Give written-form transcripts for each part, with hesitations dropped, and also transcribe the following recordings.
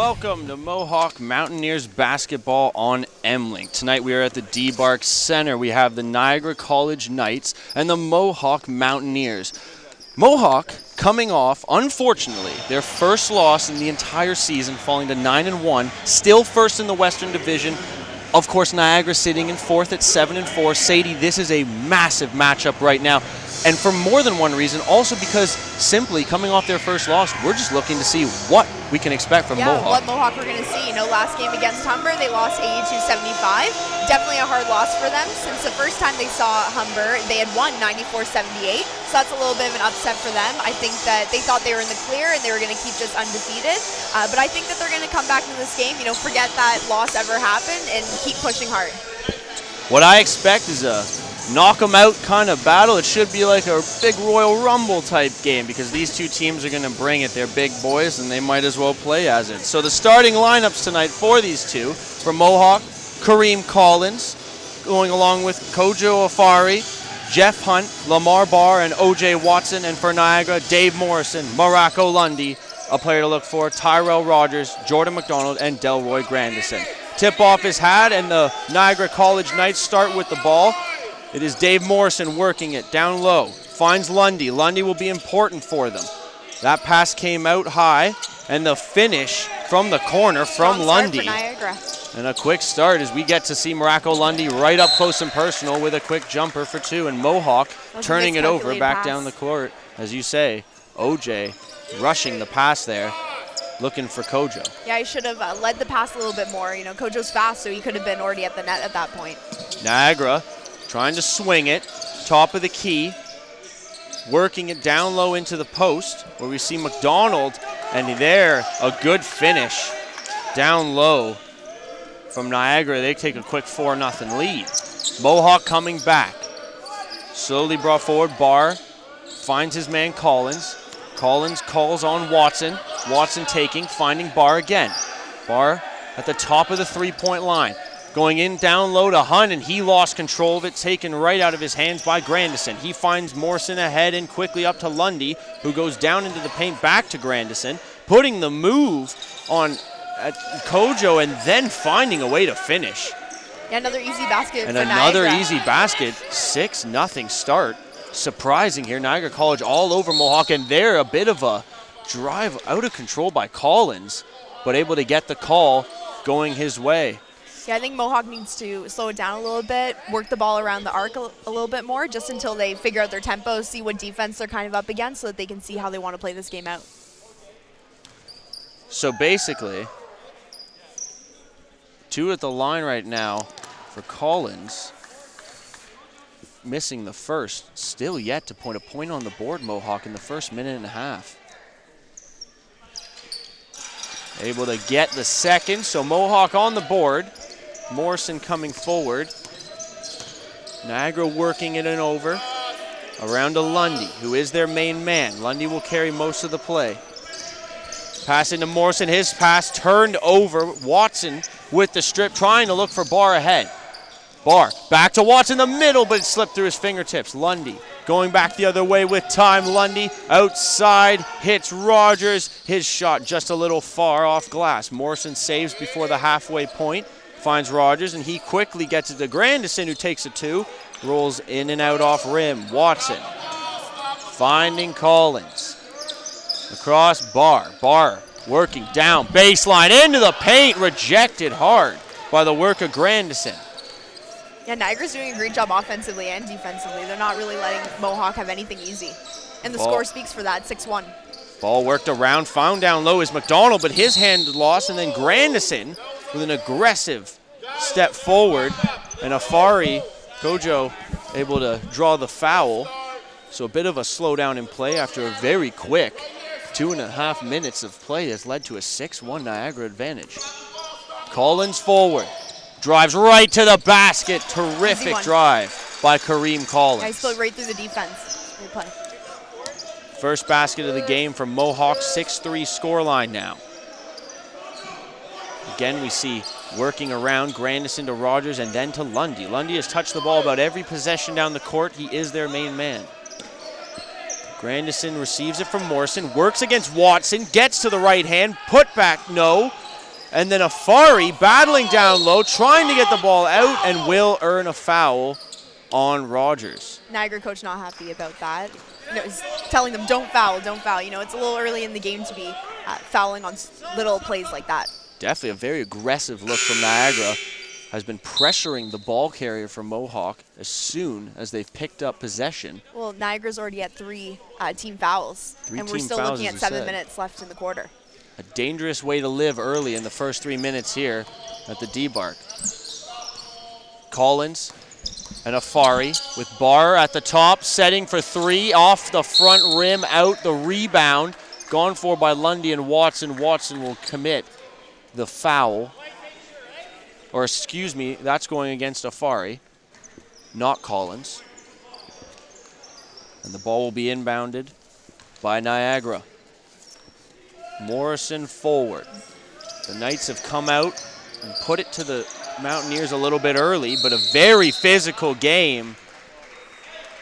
welcome to Mohawk Mountaineers basketball on M-Link. Tonight we are at the D-Bark Center. We have the Niagara College Knights and the Mohawk Mountaineers. Mohawk coming off, unfortunately, their first loss in the entire season, falling to 9-1, still first in the Western Division. Of course, Niagara sitting in fourth at 7-4. Sadie, this is a massive matchup right now. And for more than one reason, also because simply coming off their first loss, we're just looking to see what we can expect from Mohawk. What Mohawk we're going to see. You know, last game against Humber, they lost 82-75. Definitely a hard loss for them. Since the first time they saw Humber, they had won 94-78. So that's a little bit of an upset for them. I think that they thought they were in the clear and they were going to keep just undefeated. But I think that they're going to come back into this game, you know, forget that loss ever happened and keep pushing hard. What I expect is a knock 'em out kind of battle. It should be like a big Royal Rumble type game because these two teams are going to bring it. They're big boys and they might as well play as it. So the starting lineups tonight for these two, for Mohawk, Kareem Collins, going along with Kojo Afari, Jeff Hunt, Lamar Barr, and O.J. Watson. And for Niagara, Dave Morrison, Morocco Lundy, a player to look for, Tyrell Rogers, Jordan McDonald, and Delroy Grandison. Tip-off is had, and the Niagara College Knights start with the ball. It is Dave Morrison working it down low. Finds Lundy. Lundy will be important for them. That pass came out high, and the finish from the corner from Lundy. For Niagara. And a quick start as we get to see Morocco Lundy right up close and personal with a quick jumper for two, and Mohawk turning it over back down the court. As you say, OJ rushing the pass there, looking for Kojo. Yeah, he should have led the pass a little bit more. You know, Kojo's fast, so he could have been already at the net at that point. Niagara trying to swing it, top of the key, working it down low into the post where we see McDonald, and there, a good finish down low from Niagara. They take a quick 4-0 lead. Mohawk coming back. Slowly brought forward, Barr finds his man Collins. Collins calls on Watson. Watson taking, finding Barr again. Barr at the top of the three-point line. Going in down low to Hunt, and he lost control of it, taken right out of his hands by Grandison. He finds Morrison ahead and quickly up to Lundy, who goes down into the paint back to Grandison, putting the move on Kojo and then finding a way to finish. Yeah, another easy basket and for another Niagara. Easy basket, 6-0 start. Surprising here, Niagara College all over Mohawk, and there a bit of a drive out of control by Collins, but able to get the call going his way. Yeah, I think Mohawk needs to slow it down a little bit, work the ball around the arc a little bit more, just until they figure out their tempo, see what defense they're kind of up against so that they can see how they want to play this game out. So basically, two at the line right now for Collins. Missing the first, still yet to put a point on the board, Mohawk, in the first minute and a half. Able to get the second, so Mohawk on the board. Morrison coming forward. Niagara working it and over. Around to Lundy, who is their main man. Lundy will carry most of the play. Pass into Morrison, his pass turned over. Watson with the strip, trying to look for Barr ahead. Barr back to Watson in the middle, but it slipped through his fingertips. Lundy going back the other way with time. Lundy outside, hits Rogers. His shot just a little far off glass. Morrison saves before the halfway point. Finds Rogers, and he quickly gets it to Grandison, who takes a two. Rolls in and out off rim. Watson finding Collins. Across Barr. Barr working down baseline into the paint. Rejected hard by the work of Grandison. Yeah, Niagara's doing a great job offensively and defensively. They're not really letting Mohawk have anything easy. And the score speaks for that, 6-1. Ball worked around, found down low is McDonald, but his hand lost, and then Grandison with an aggressive step forward, and Afari, Kojo, able to draw the foul. So a bit of a slowdown in play after a very quick 2.5 minutes of play has led to a 6-1 Niagara advantage. Collins forward, drives right to the basket. Terrific drive by Kareem Collins. Yeah, he spilled right through the defense. Great play. First basket of the game for Mohawk, 6-3 scoreline now. Again, we see working around Grandison to Rogers and then to Lundy. Lundy has touched the ball about every possession down the court. He is their main man. Grandison receives it from Morrison, works against Watson, gets to the right hand, put back, no. And then Afari battling down low, trying to get the ball out, and will earn a foul on Rogers. Niagara coach not happy about that. You know, he's telling them, don't foul, don't foul. You know, it's a little early in the game to be fouling on little plays like that. Definitely a very aggressive look from Niagara. Has been pressuring the ball carrier from Mohawk as soon as they've picked up possession. Well, Niagara's already at 3 team fouls, and we're still looking at 7 minutes left in the quarter. A dangerous way to live early in the first 3 minutes here at the D-Bark. Collins and Afari with Barr at the top, setting for 3, off the front rim, out the rebound. Gone for by Lundy and Watson. Watson will commit the foul. Or excuse me, that's going against Afari, not Collins. And the ball will be inbounded by Niagara. Morrison forward. The Knights have come out and put it to the Mountaineers a little bit early, but a very physical game.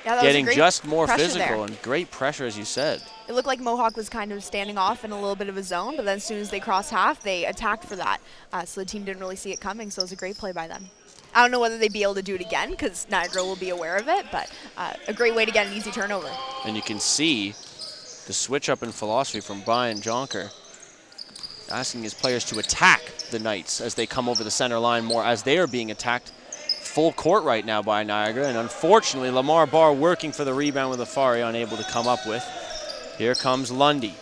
Yeah, getting just more physical there. And great pressure, as you said. It looked like Mohawk was kind of standing off in a little bit of a zone, but then as soon as they crossed half, they attacked for that. So the team didn't really see it coming, so it was a great play by them. I don't know whether they'd be able to do it again because Niagara will be aware of it, but a great way to get an easy turnover. And you can see the switch up in philosophy from Brian Jonker, asking his players to attack the Knights as they come over the center line more, as they are being attacked full court right now by Niagara. And unfortunately, Lamar Barr working for the rebound with Afari, unable to come up with. Here comes Lundy,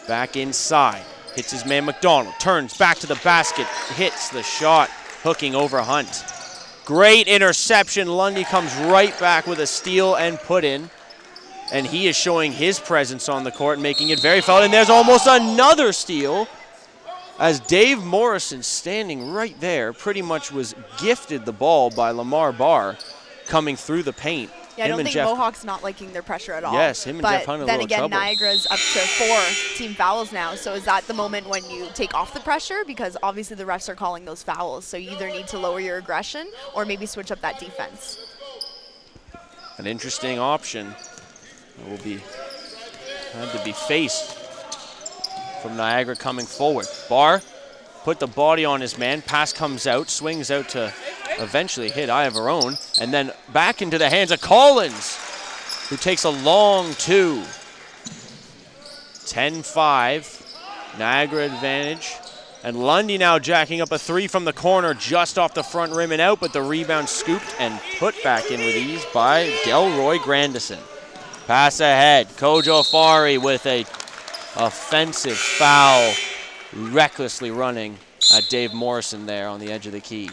back inside, hits his man McDonald, turns back to the basket, hits the shot, hooking over Hunt. Great interception. Lundy comes right back with a steal and put in. And he is showing his presence on the court, making it very felt. And there's almost another steal, as Dave Morrison, standing right there, pretty much was gifted the ball by Lamar Barr coming through the paint. Yeah, I don't think Mohawk's not liking their pressure at all. Yes, him and Jeff Hunt a little trouble. But then again, Niagara's up to 4 team fouls now. So is that the moment when you take off the pressure? Because obviously the refs are calling those fouls. So you either need to lower your aggression or maybe switch up that defense. An interesting option will be had to be faced from Niagara coming forward. Barr put the body on his man. Pass comes out, swings out to eventually hit Ivarone, and then back into the hands of Collins, who takes a long 2. 10-5, Niagara advantage. And Lundy now jacking up a 3 from the corner, just off the front rim and out, but the rebound scooped and put back in with ease by Delroy Grandison. Pass ahead, Kojo Afari with a offensive foul, recklessly running at Dave Morrison there on the edge of the key.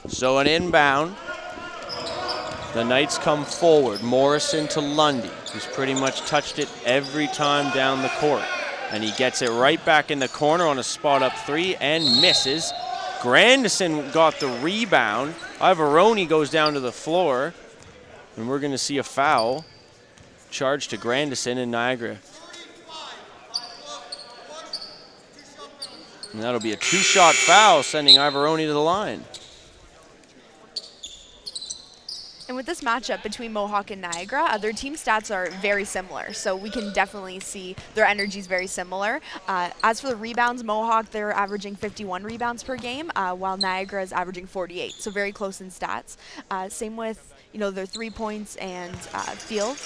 So an inbound. The Knights come forward. Morrison to Lundy, who's pretty much touched it every time down the court. And he gets it right back in the corner on a spot-up 3 and misses. Grandison got the rebound. Ivarone goes down to the floor. And we're going to see a foul charged to Grandison in Niagara. And that'll be a 2-shot foul, sending Ivarone to the line. And with this matchup between Mohawk and Niagara, their team stats are very similar. So we can definitely see their energy is very similar. As for the rebounds, Mohawk, they're averaging 51 rebounds per game, while Niagara is averaging 48. So very close in stats. Same with their 3 points and field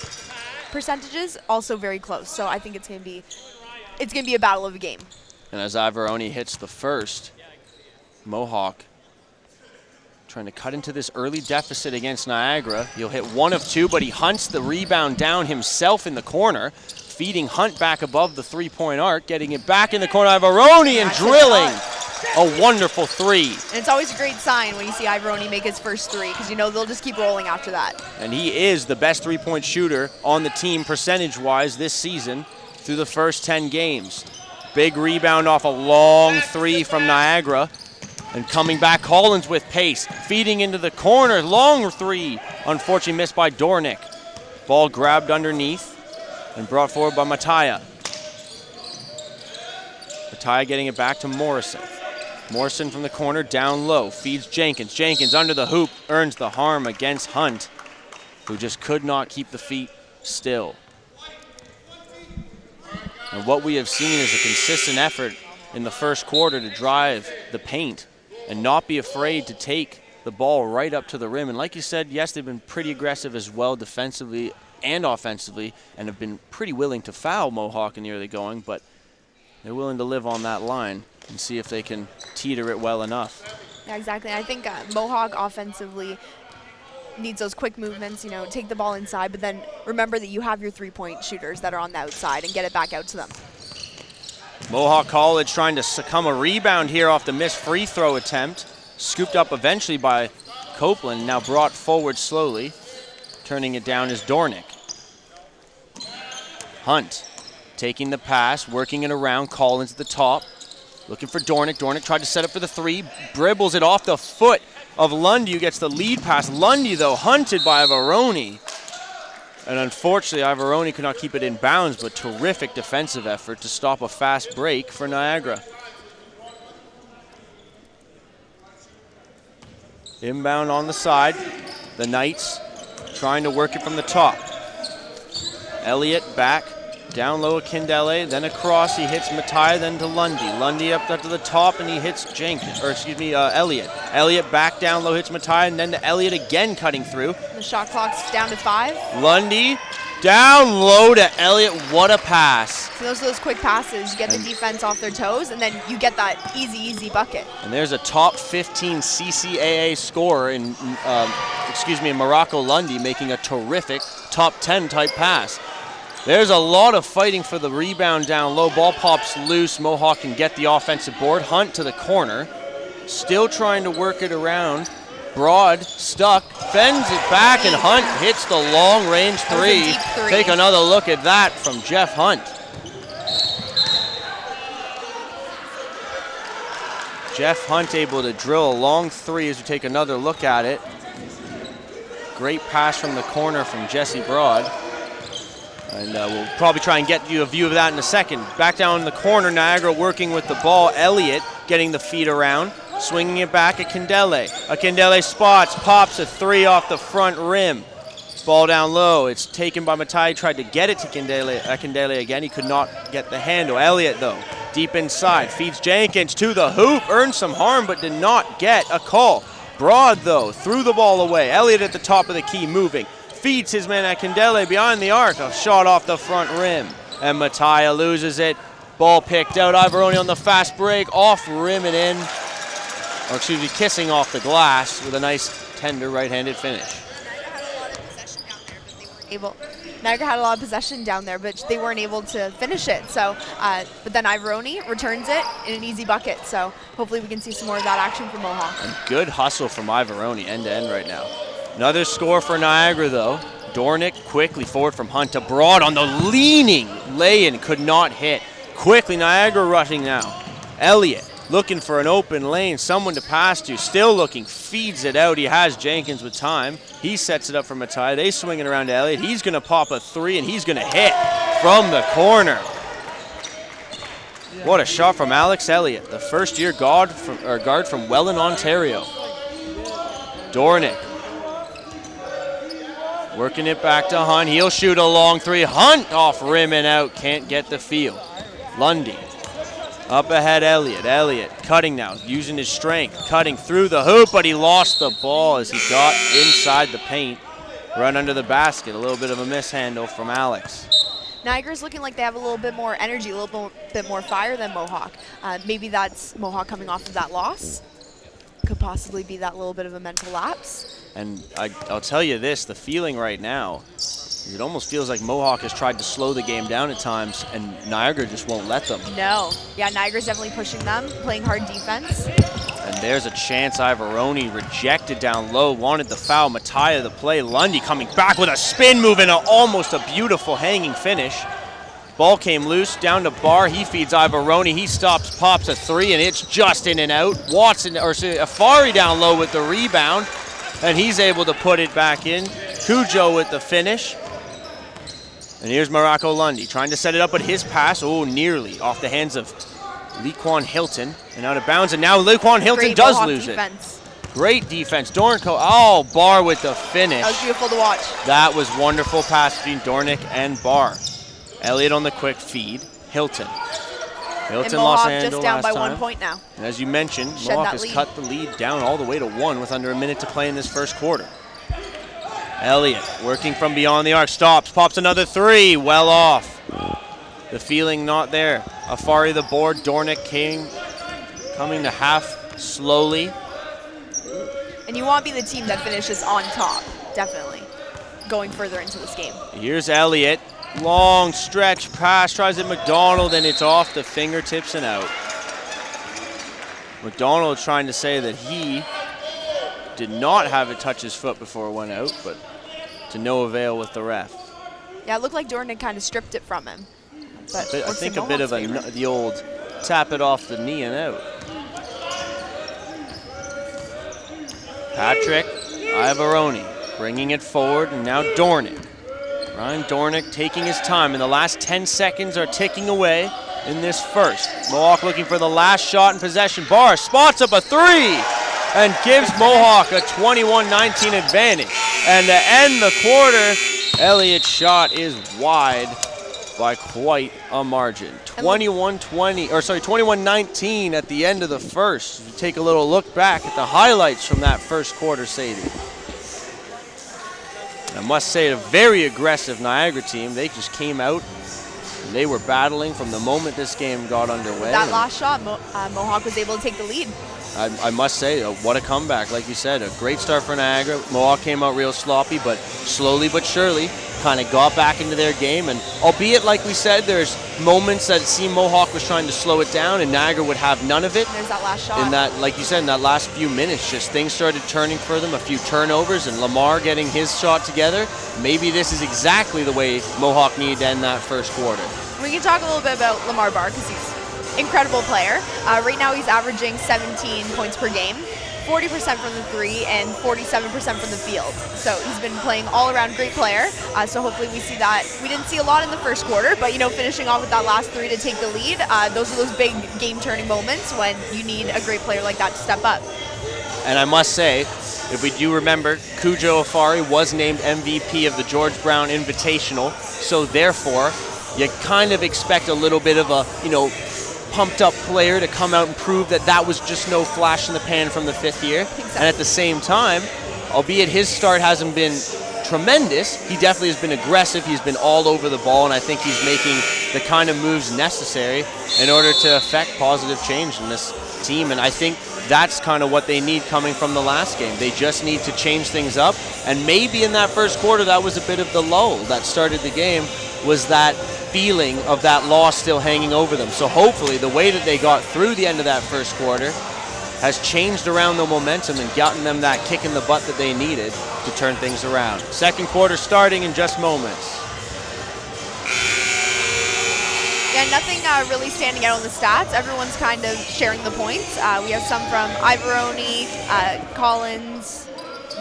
percentages, also very close. So I think it's gonna be a battle of a game. And as Ivarone hits the first, Mohawk trying to cut into this early deficit against Niagara. He'll hit 1 of 2, but he hunts the rebound down himself in the corner, feeding Hunt back above the 3-point arc, getting it back in the corner. Ivarone and drilling a wonderful 3. And it's always a great sign when you see Ivarone make his first 3, because they'll just keep rolling after that. And he is the best 3-point shooter on the team percentage-wise this season through the first 10 games. Big rebound off a long 3 from Niagara. And coming back, Collins with pace, feeding into the corner, long 3, unfortunately missed by Dornick. Ball grabbed underneath and brought forward by Mattia. Mattia getting it back to Morrison. Morrison from the corner, down low, feeds Jenkins. Jenkins under the hoop, earns the harm against Hunt, who just could not keep the feet still. And what we have seen is a consistent effort in the first quarter to drive the paint and not be afraid to take the ball right up to the rim. And like you said, yes, they've been pretty aggressive as well defensively and offensively and have been pretty willing to foul Mohawk in the early going, but they're willing to live on that line and see if they can teeter it well enough. Yeah, exactly. I think Mohawk offensively needs those quick movements, take the ball inside, but then remember that you have your three-point shooters that are on the outside and get it back out to them. Mohawk College trying to succumb a rebound here off the missed free throw attempt. Scooped up eventually by Copeland, now brought forward slowly. Turning it down is Dornick. Hunt taking the pass, working it around, Collins at the top. Looking for Dornick. Dornick tried to set up for the three, dribbles it off the foot of Lundy, who gets the lead pass. Lundy, though, hunted by Ivaroni. And unfortunately, Ivaroni could not keep it in bounds, but terrific defensive effort to stop a fast break for Niagara. Inbound on the side. The Knights trying to work it from the top. Elliott back. Down low Akindele, then across, he hits Matai, then to Lundy. Lundy up to the top, and he hits Elliott. Elliott back down low, hits Matai, and then to Elliott again cutting through. The shot clock's down to 5. Lundy down low to Elliott, what a pass. So those are those quick passes, you get the defense off their toes, and then you get that easy bucket. And there's a top 15 CCAA scorer in Morocco Lundy making a terrific top 10 type pass. There's a lot of fighting for the rebound down low. Ball pops loose. Mohawk can get the offensive board. Hunt to the corner. Still trying to work it around. Broad, stuck, bends it back, and Hunt hits the long-range three. Take another look at that from Jeff Hunt. Jeff Hunt able to drill a long three as we take another look at it. Great pass from the corner from Jesse Broad. And we'll probably try and get you a view of that in a second. Back down in the corner, Niagara working with the ball. Elliott getting the feet around, swinging it back at Akindele. Akindele spots, pops a three off the front rim. Ball down low. It's taken by Matai. Tried to get it to Akindele again. He could not get the handle. Elliott, though, deep inside. Feeds Jenkins to the hoop. Earned some harm, but did not get a call. Broad, though, threw the ball away. Elliott at the top of the key, moving. Feeds his man Akindele behind the arc. A shot off the front rim. And Mattia loses it. Ball picked out. Ivaroni on the fast break. Off rim and in. Or excuse me, kissing off the glass with a nice tender right-handed finish. Niagara had a lot of possession down there, but they weren't able to finish it. So, but then Ivaroni returns it in an easy bucket. So hopefully we can see some more of that action from Mohawk. And good hustle from Ivaroni end to end right now. Another score for Niagara, though. Dornick quickly forward from Hunt to Broad on the leaning lay-in, could not hit. Quickly, Niagara rushing now. Elliott looking for an open lane, someone to pass to, still looking, feeds it out. He has Jenkins with time. He sets it up for Matai. They swing it around to Elliott. He's going to pop a three, and he's going to hit from the corner. What a shot from Alex Elliott, the first-year guard from Welland, Ontario. Dornick working it back to Hunt. He'll shoot a long three. Hunt off rim and out. Can't get the field. Lundy up ahead. Elliott cutting now, using his strength, cutting through the hoop, but he lost the ball as he got inside the paint. Run under the basket. A little bit of a mishandle from Alex. Niagara's looking like they have a little bit more energy, a little bit more fire than Mohawk. Maybe that's Mohawk coming off of that loss. Could possibly be that little bit of a mental lapse. And I'll tell you this, the feeling right now, it almost feels like Mohawk has tried to slow the game down at times, and Niagara just won't let them. No. Yeah, Niagara's definitely pushing them, playing hard defense. And there's a chance. Ivaroni rejected down low, wanted the foul. Mattia the play. Lundy coming back with a spin move and almost a beautiful hanging finish. Ball came loose, down to Barr. He feeds Ivaroni. He stops, pops a three, and it's just in and out. Afari down low with the rebound, and he's able to put it back in. Cujo with the finish. And here's Morocco Lundy trying to set it up, but his pass, nearly off the hands of Lequan Hilton, and out of bounds, and now Lequan Hilton Great does Mohawk lose defense. it. Great defense. Dornick, oh, Barr with the finish. That was beautiful to watch. That was wonderful pass between Dornick and Barr. Elliott on the quick feed. Hilton. Hilton and lost Mohawk a handle just down last by time. 1 point now. And as you mentioned, Shed Mohawk that has lead. cut the lead down all the way to 1 with under a minute to play in this first quarter. Elliott working from beyond the arc, stops, pops another 3, well off. The feeling not there. Afari the board, Dornick coming to half slowly. And you want to be the team that finishes on top, definitely, going further into this game. Here's Elliott. Long stretch pass, tries at McDonald, and it's off the fingertips and out. McDonald trying to say that he did not have it touch his foot before it went out, but to no avail with the ref. Yeah, it looked like Dornick kind of stripped it from him. But I think a bit of the old tap it off the knee and out. Patrick Ivaroni bringing it forward, and now Dornick. Ryan Dornick taking his time, and the last 10 seconds are ticking away in this first. Mohawk looking for the last shot in possession. Barr spots up a 3 and gives Mohawk a 21-19 advantage. And to end the quarter, Elliott's shot is wide by quite a margin. 21-19 at the end of the first. If you take a little look back at the highlights from that first quarter, Sadie. I must say, a very aggressive Niagara team. They just came out and they were battling from the moment this game got underway. That last shot, Mohawk was able to take the lead. I must say, what a comeback. Like you said, a great start for Niagara. Mohawk came out real sloppy, but slowly but surely kind of got back into their game. And albeit, like we said, there's moments that it seemed Mohawk was trying to slow it down and Niagara would have none of it. There's that last shot. In that, like you said, in that last few minutes, just things started turning for them, a few turnovers, and Lamar getting his shot together. Maybe this is exactly the way Mohawk needed to end that first quarter. We can talk a little bit about Lamar Barr because he's an incredible player. Right now he's averaging 17 points per game, 40% from the 3 and 47% from the field. So he's been playing all-around great player. So hopefully we see that. We didn't see a lot in the first quarter, but finishing off with that last 3 to take the lead, those are those big game-turning moments when you need a great player like that to step up. And I must say, if we do remember, Cujo Afari was named MVP of the George Brown Invitational, so therefore you kind of expect a little bit of a, pumped up player to come out and prove that that was just no flash in the pan from the 5th year. Exactly. And at the same time, albeit his start hasn't been tremendous, he definitely has been aggressive. He's been all over the ball, and I think he's making the kind of moves necessary in order to affect positive change in this team. And I think that's kind of what they need coming from the last game. They just need to change things up. And maybe in that first quarter, that was a bit of the lull that started the game, was that feeling of that loss still hanging over them. So hopefully the way that they got through the end of that first quarter has changed around the momentum and gotten them that kick in the butt that they needed to turn things around. Second quarter starting in just moments. Yeah, nothing really standing out on the stats. Everyone's kind of sharing the points. We have some from Ivaroni, Collins,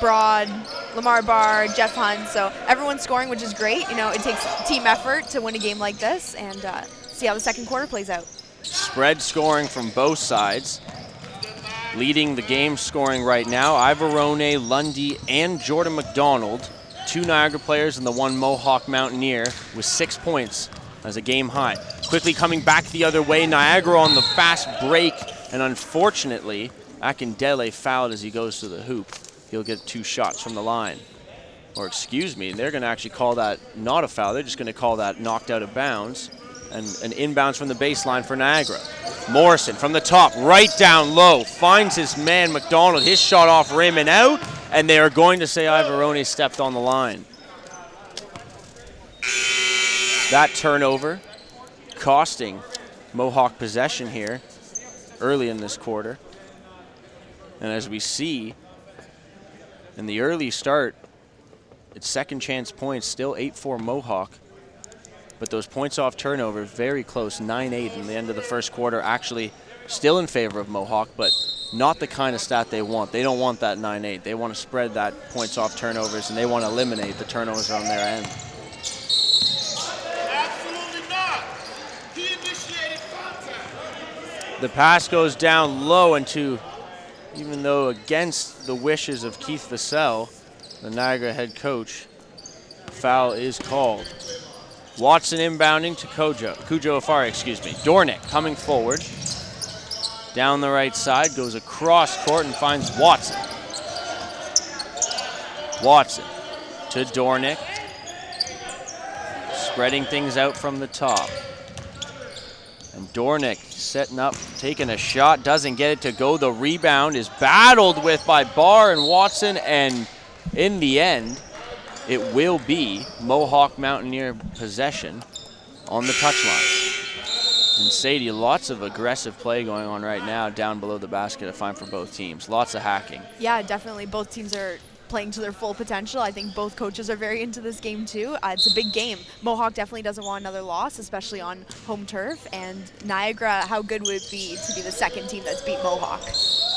Broad, Lamar Barr, Jeff Hunt. So everyone's scoring, which is great. It takes team effort to win a game like this, and see how the second quarter plays out. Spread scoring from both sides. Leading the game scoring right now, Ivarone, Lundy, and Jordan McDonald. 2 Niagara players and the 1 Mohawk Mountaineer with 6 points as a game high. Quickly coming back the other way, Niagara on the fast break, and unfortunately, Akindele fouled as he goes to the hoop. He'll get 2 shots from the line. Or excuse me, they're going to actually call that not a foul. They're just going to call that knocked out of bounds. And an inbounds from the baseline for Niagara. Morrison from the top, right down low, finds his man McDonald. His shot off rim and out, and they are going to say Ivarone stepped on the line. That turnover costing Mohawk possession here early in this quarter. And as we see in the early start, it's second chance points, still 8-4 Mohawk. But those points off turnover, very close, 9-8 in the end of the first quarter, actually still in favor of Mohawk, but not the kind of stat they want. They don't want that 9-8. They want to spread that points off turnovers, and they want to eliminate the turnovers on their end. Absolutely not. He initiated contact. The pass goes down low into, even though against the wishes of Keith Vassell, the Niagara head coach, foul is called. Watson inbounding to Cujo Afari, excuse me. Dornick coming forward. Down the right side, goes across court and finds Watson. Watson to Dornick. Spreading things out from the top. And Dornick setting up, taking a shot, doesn't get it to go. The rebound is battled with by Barr and Watson, and in the end, it will be Mohawk Mountaineer possession on the touchline. And Sadie, lots of aggressive play going on right now down below the basket, I find, for both teams. Lots of hacking. Yeah, definitely. Both teams are playing to their full potential. I think both coaches are very into this game too. It's a big game. Mohawk definitely doesn't want another loss, especially on home turf. And Niagara, how good would it be to be the second team that's beat Mohawk?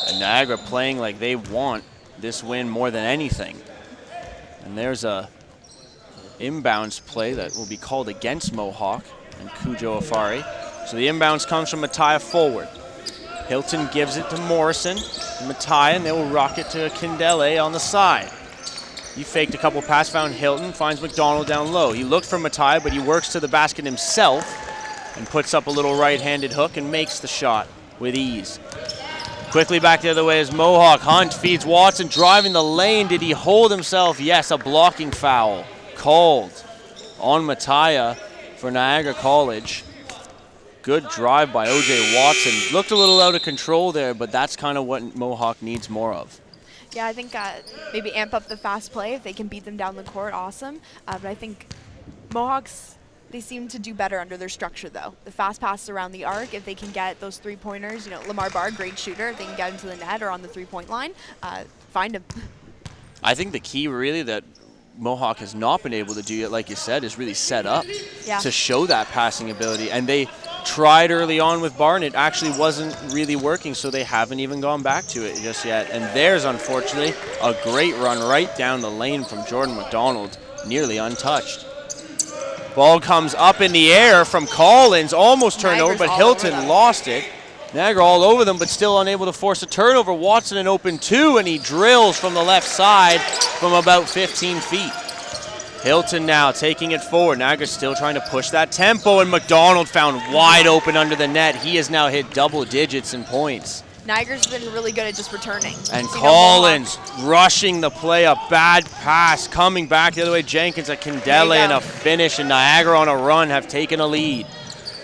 And Niagara playing like they want this win more than anything. And there's a inbounds play that will be called against Mohawk and Cujo Afari. So the inbounds comes from Mattia forward. Hilton gives it to Morrison, Mattia, and they will rock it to Kindele on the side. He faked a couple pass, found Hilton, finds McDonald down low. He looked for Mattia, but he works to the basket himself and puts up a little right-handed hook and makes the shot with ease. Quickly back the other way is Mohawk. Hunt feeds Watson, driving the lane. Did he hold himself? Yes, a blocking foul called on Mattia for Niagara College. Good drive by O.J. Watson. Looked a little out of control there, but that's kind of what Mohawk needs more of. Yeah, I think maybe amp up the fast play. If they can beat them down the court, awesome. But I think Mohawks, they seem to do better under their structure, though. The fast passes around the arc, if they can get those three-pointers, Lamar Barr, great shooter. If they can get him to the net or on the three-point line, find him. I think the key really that Mohawk has not been able to do yet, like you said, is really set up to show that passing ability. And they tried early on with Barr, and it actually wasn't really working, so they haven't even gone back to it just yet. And there's, unfortunately, a great run right down the lane from Jordan McDonald, nearly untouched. Ball comes up in the air from Collins, almost turned over, but Hilton lost it. Niagara all over them, but still unable to force a turnover. Watson an open two, and he drills from the left side from about 15 feet. Hilton now taking it forward. Niagara still trying to push that tempo, and McDonald found wide open under the net. He has now hit double digits in points. Niagara's been really good at just returning. And Collins rushing the play, a bad pass, coming back the other way. Jenkins at Kindele, and a finish, and Niagara on a run have taken a lead.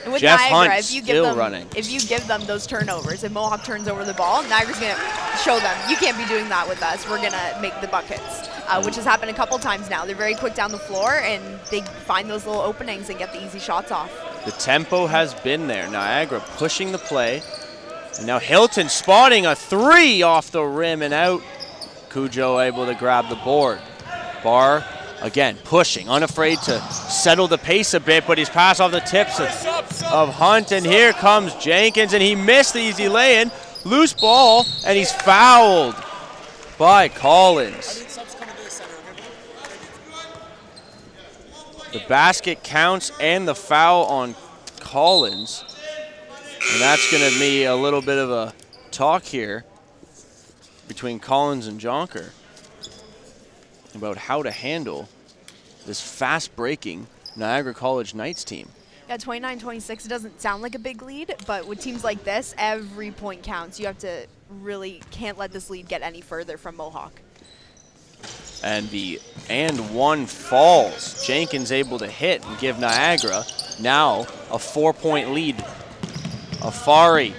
And with Jeff Niagara, Hunt still running. If you give them those turnovers, if Mohawk turns over the ball, Niagara's going to show them, you can't be doing that with us. We're going to make the buckets, which has happened a couple times now. They're very quick down the floor, and they find those little openings and get the easy shots off. The tempo has been there. Niagara pushing the play. And now Hilton spotting a three off the rim and out. Cujo able to grab the board. Barr, again, pushing, unafraid to settle the pace a bit, but he's passed off the tips of Hunt, and here comes Jenkins, and he missed the easy lay-in. Loose ball, and he's fouled by Collins. The basket counts and the foul on Collins. And that's going to be a little bit of a talk here between Collins and Jonker about how to handle this fast-breaking Niagara College Knights team. Yeah, 29-26, it doesn't sound like a big lead, but with teams like this, every point counts. You have to really can't let this lead get any further from Mohawk. And the and one falls. Jenkins able to hit and give Niagara now a 4-point lead. Afari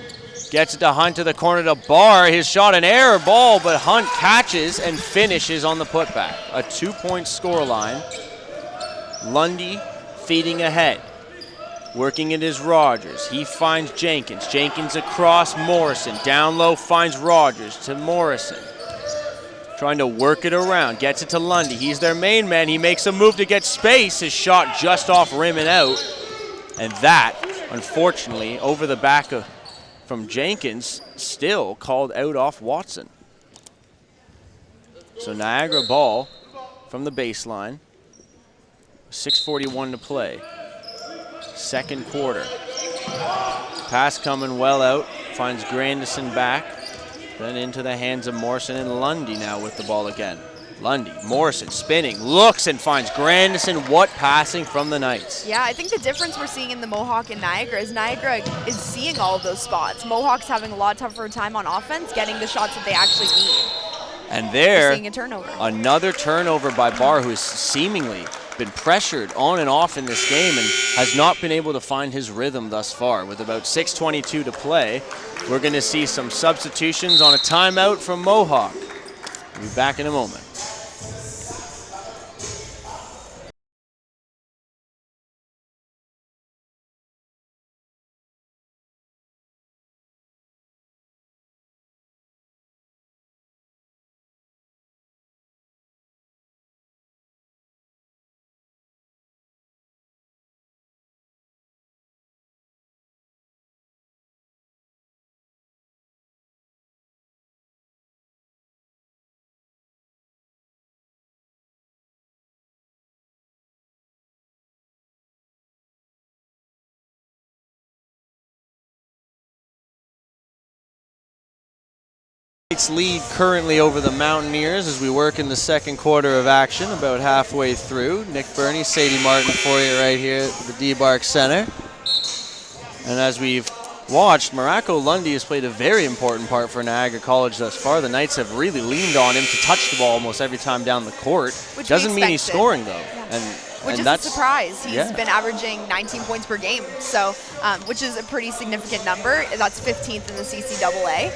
gets it to Hunt to the corner to Barr. His shot an error ball, but Hunt catches and finishes on the putback. A 2-point scoreline. Lundy feeding ahead. Working it is Rogers. He finds Jenkins. Jenkins across Morrison. Down low finds Rogers to Morrison. Trying to work it around. Gets it to Lundy. He's their main man. He makes a move to get space. His shot just off rim and out. And that, unfortunately, over the back from Jenkins, still called out off Watson. So Niagara ball from the baseline. 6:41 to play. Second quarter. Pass coming well out finds Grandison back. Then into the hands of Morrison, and Lundy now with the ball again. Lundy, Morrison spinning, looks and finds Grandison. What passing from the Knights. Yeah, I think the difference we're seeing in the Mohawk and Niagara is Niagara is seeing all of those spots. Mohawk's having a lot tougher time on offense, getting the shots that they actually need. And there, we're seeing a turnover. Another turnover by Barr, who has seemingly been pressured on and off in this game and has not been able to find his rhythm thus far. With about 6:22 to play, we're going to see some substitutions on a timeout from Mohawk. We'll be back in a moment. Lead currently over the Mountaineers as we work in the second quarter of action, about halfway through. Nick Burney, Sadie Martin for you right here at the D-Bark Center. And as we've watched, Morocco Lundy has played a very important part for Niagara College thus far. The Knights have really leaned on him to touch the ball almost every time down the court. Which doesn't mean he's scoring though. Yeah. Which and is that's a surprise. He's been averaging 19 points per game, so which is a pretty significant number. That's 15th in the CCAA,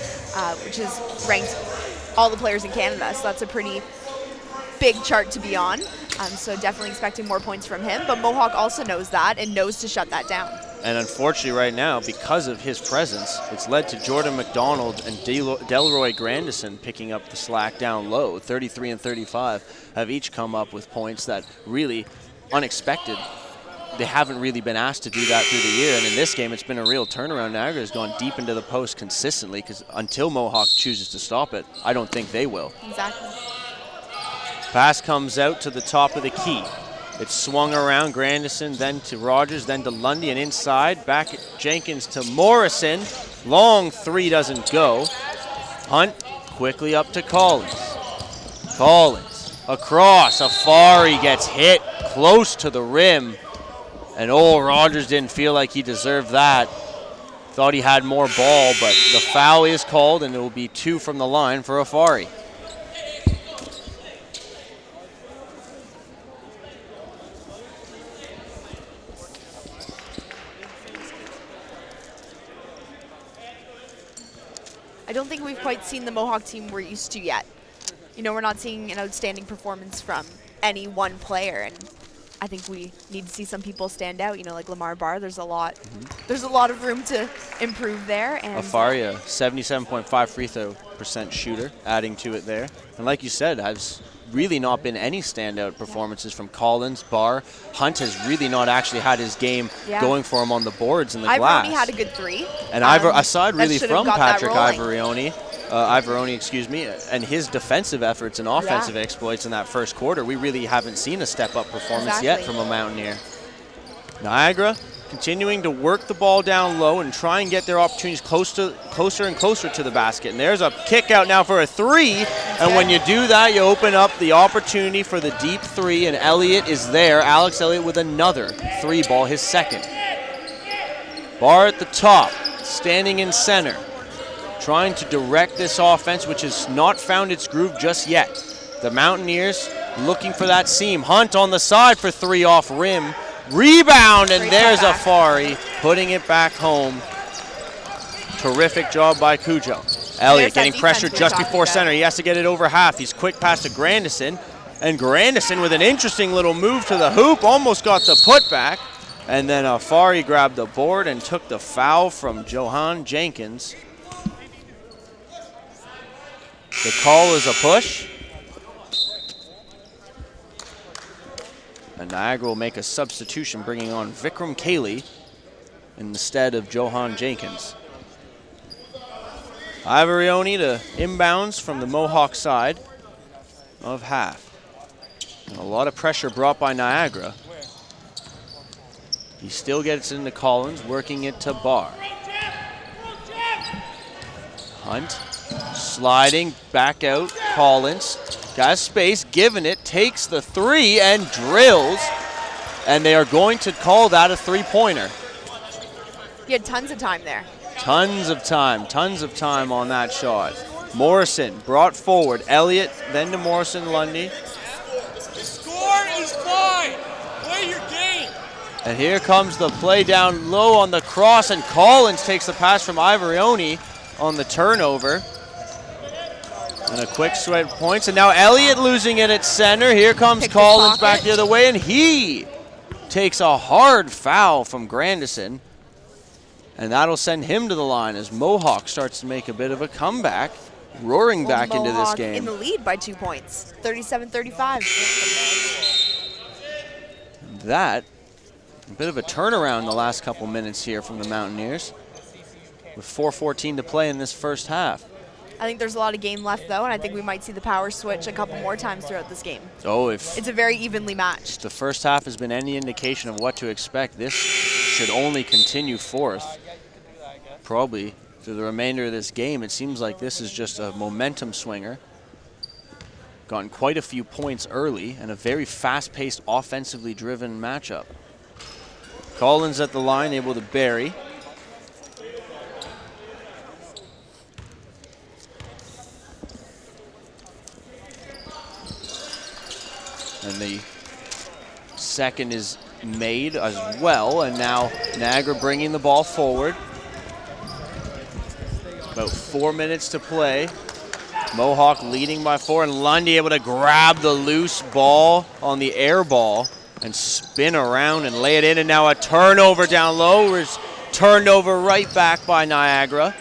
which is ranked all the players in Canada. So that's a pretty big chart to be on. So definitely expecting more points from him. But Mohawk also knows that and knows to shut that down. And unfortunately right now, because of his presence, it's led to Jordan McDonald and Delroy Grandison picking up the slack down low. 33 and 35 have each come up with points that really unexpected. They haven't really been asked to do that through the year, and in this game it's been a real turnaround. Niagara has gone deep into the post consistently, because until Mohawk chooses to stop it, I don't think they will. Exactly. Pass comes out to the top of the key. It's swung around, Grandison, then to Rogers, then to Lundy, and inside, back at Jenkins to Morrison. Long three doesn't go. Hunt quickly up to Collins. Collins across, Afari gets hit close to the rim. And Rogers didn't feel like he deserved that. Thought he had more ball, but the foul is called, and it will be 2 from the line for Afari. I don't think we've quite seen the Mohawk team we're used to yet. You know, we're not seeing an outstanding performance from any one player, and I think we need to see some people stand out. You know, like Lamar Barr. There's a lot of room to improve there. And Afaria, 77.5 free throw percent shooter, adding to it there. And like you said, has really not been any standout performances from Collins, Barr. Hunt has really not actually had his game going for him on the boards in the glass. Ivorioni had a good three. And aside really from Patrick Ivorioni, and his defensive efforts and offensive exploits in that first quarter, we really haven't seen a step-up performance yet from a Mountaineer. Niagara continuing to work the ball down low and try and get their opportunities closer and closer to the basket. And there's a kick out now for a three. And when you do that, you open up the opportunity for the deep three, and Elliott is there. Alex Elliott with another three ball, his second. Barr at the top, standing in center, trying to direct this offense, which has not found its groove just yet. The Mountaineers looking for that seam. Hunt on the side for three off rim. Rebound, and there's Afari putting it back home. Terrific job by Cujo. Elliott getting pressured just before center. He has to get it over half. He's quick pass to Grandison, and Grandison with an interesting little move to the hoop, almost got the putback, and then Afari grabbed the board and took the foul from Johan Jenkins. The call is a push. And Niagara will make a substitution, bringing on Vikram Kaley instead of Johan Jenkins. Ivorioni to inbounds from the Mohawk side of half. And a lot of pressure brought by Niagara. He still gets it into Collins, working it to Barr. Hunt sliding back out. Collins got space, giving it, takes the three and drills. And they are going to call that a three-pointer. He had tons of time there. Tons of time on that shot. Morrison brought forward. Elliott, then to Morrison, Lundy. The score is fine. Play your game. And here comes the play down low on the cross, and Collins takes the pass from Ivorioni on the turnover. And a quick sweat points, and now Elliott losing it at center. Here comes Collins back the other way, and he takes a hard foul from Grandison. And that'll send him to the line as Mohawk starts to make a bit of a comeback, roaring back into this game. In the lead by 2 points, 37-35. That, a bit of a turnaround in the last couple minutes here from the Mountaineers, with 4:14 to play in this first half. I think there's a lot of game left, though, and I think we might see the power switch a couple more times throughout this game. Oh, if it's a very evenly matched. The first half has been any indication of what to expect. This should only continue forth, probably through the remainder of this game. It seems like this is just a momentum swinger. Gotten quite a few points early and a very fast-paced, offensively driven matchup. Collins at the line, able to bury. And the second is made as well, and now Niagara bringing the ball forward. About 4 minutes to play. Mohawk leading by 4, and Lundy able to grab the loose ball on the air ball and spin around and lay it in, and now a turnover down low. Is turned over right back by Niagara.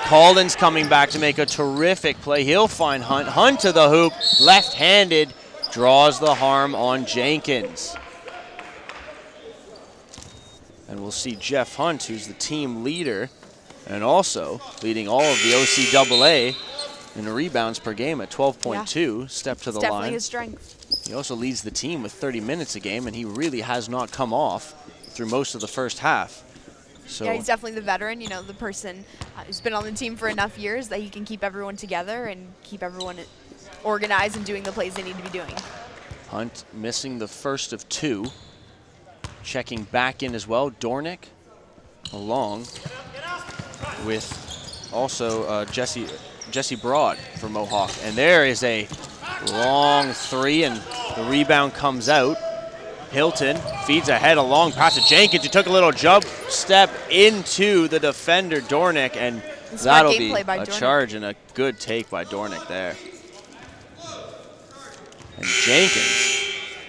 Collins coming back to make a terrific play. He'll find Hunt. Hunt to the hoop, left-handed. Draws the harm on Jenkins. And we'll see Jeff Hunt, who's the team leader and also leading all of the OCAA in rebounds per game at 12.2, step to the line. Definitely his strength. He also leads the team with 30 minutes a game, and he really has not come off through most of the first half. So yeah, he's definitely the veteran, you know, the person who's been on the team for enough years that he can keep everyone together and keep everyone organized and doing the plays they need to be doing. Hunt missing the first of 2. Checking back in as well. Dornick along with also Jesse Broad for Mohawk. And there is a long 3, and the rebound comes out. Hilton feeds ahead, a long pass to Jenkins. He took a little jump step into the defender, Dornick, and that'll be a charge and a good take by Dornick there. And Jenkins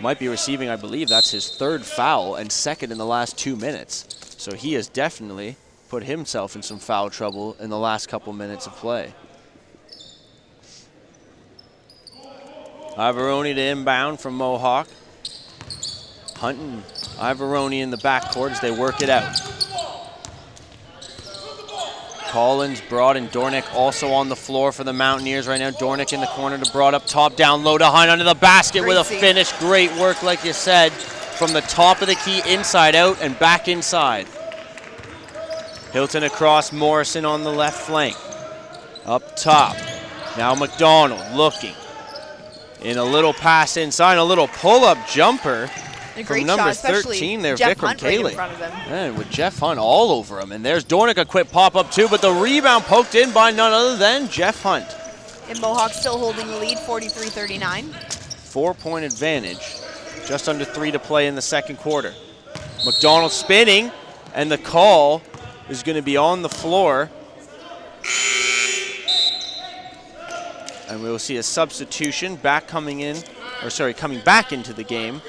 might be receiving, I believe that's his 3rd foul and 2nd in the last 2 minutes. So he has definitely put himself in some foul trouble in the last couple minutes of play. Ivorioni to inbound from Mohawk. Hunt and Ivorioni in the backcourt as they work it out. Collins, Broad, and Dornick also on the floor for the Mountaineers right now. Dornick in the corner to Broad, up top, down low to Hunt under the basket with a finish. Great work, like you said, from the top of the key, inside out and back inside. Hilton across, Morrison on the left flank. Up top, now McDonald looking. In a little pass inside, a little pull-up jumper. From number 13 there, Vikram Kaley. And with Jeff Hunt all over him. And there's Dornick, a quick pop-up too, but the rebound poked in by none other than Jeff Hunt. And Mohawk still holding the lead, 43-39. 4-point advantage. Just under 3 to play in the second quarter. McDonald spinning, and the call is going to be on the floor. And we will see a substitution coming back into the game.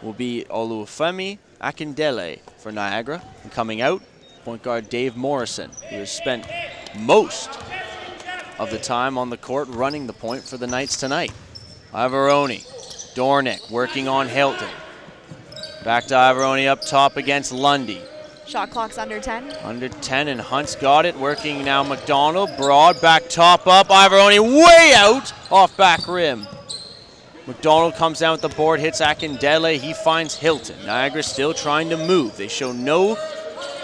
Will be Olufemi Akindele for Niagara. And coming out, point guard Dave Morrison, who has spent most of the time on the court running the point for the Knights tonight. Ivorioni, Dornick working on Hilton. Back to Ivorioni up top against Lundy. Shot clock's under 10. Under 10, and Hunt's got it. Working now McDonald, Broad, back top up. Ivorioni way out, off back rim. McDonald comes down with the board, hits Akindele. He finds Hilton. Niagara still trying to move. They show no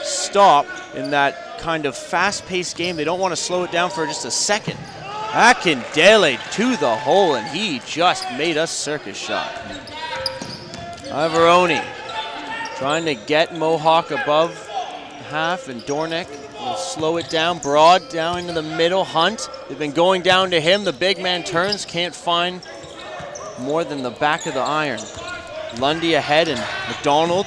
stop in that kind of fast-paced game. They don't want to slow it down for just a second. Akindele to the hole, and he just made a circus shot. Ivaroni trying to get Mohawk above half, and Dornick will slow it down. Broad down into the middle. Hunt, they've been going down to him. The big man turns, can't find more than the back of the iron. Lundy ahead, and McDonald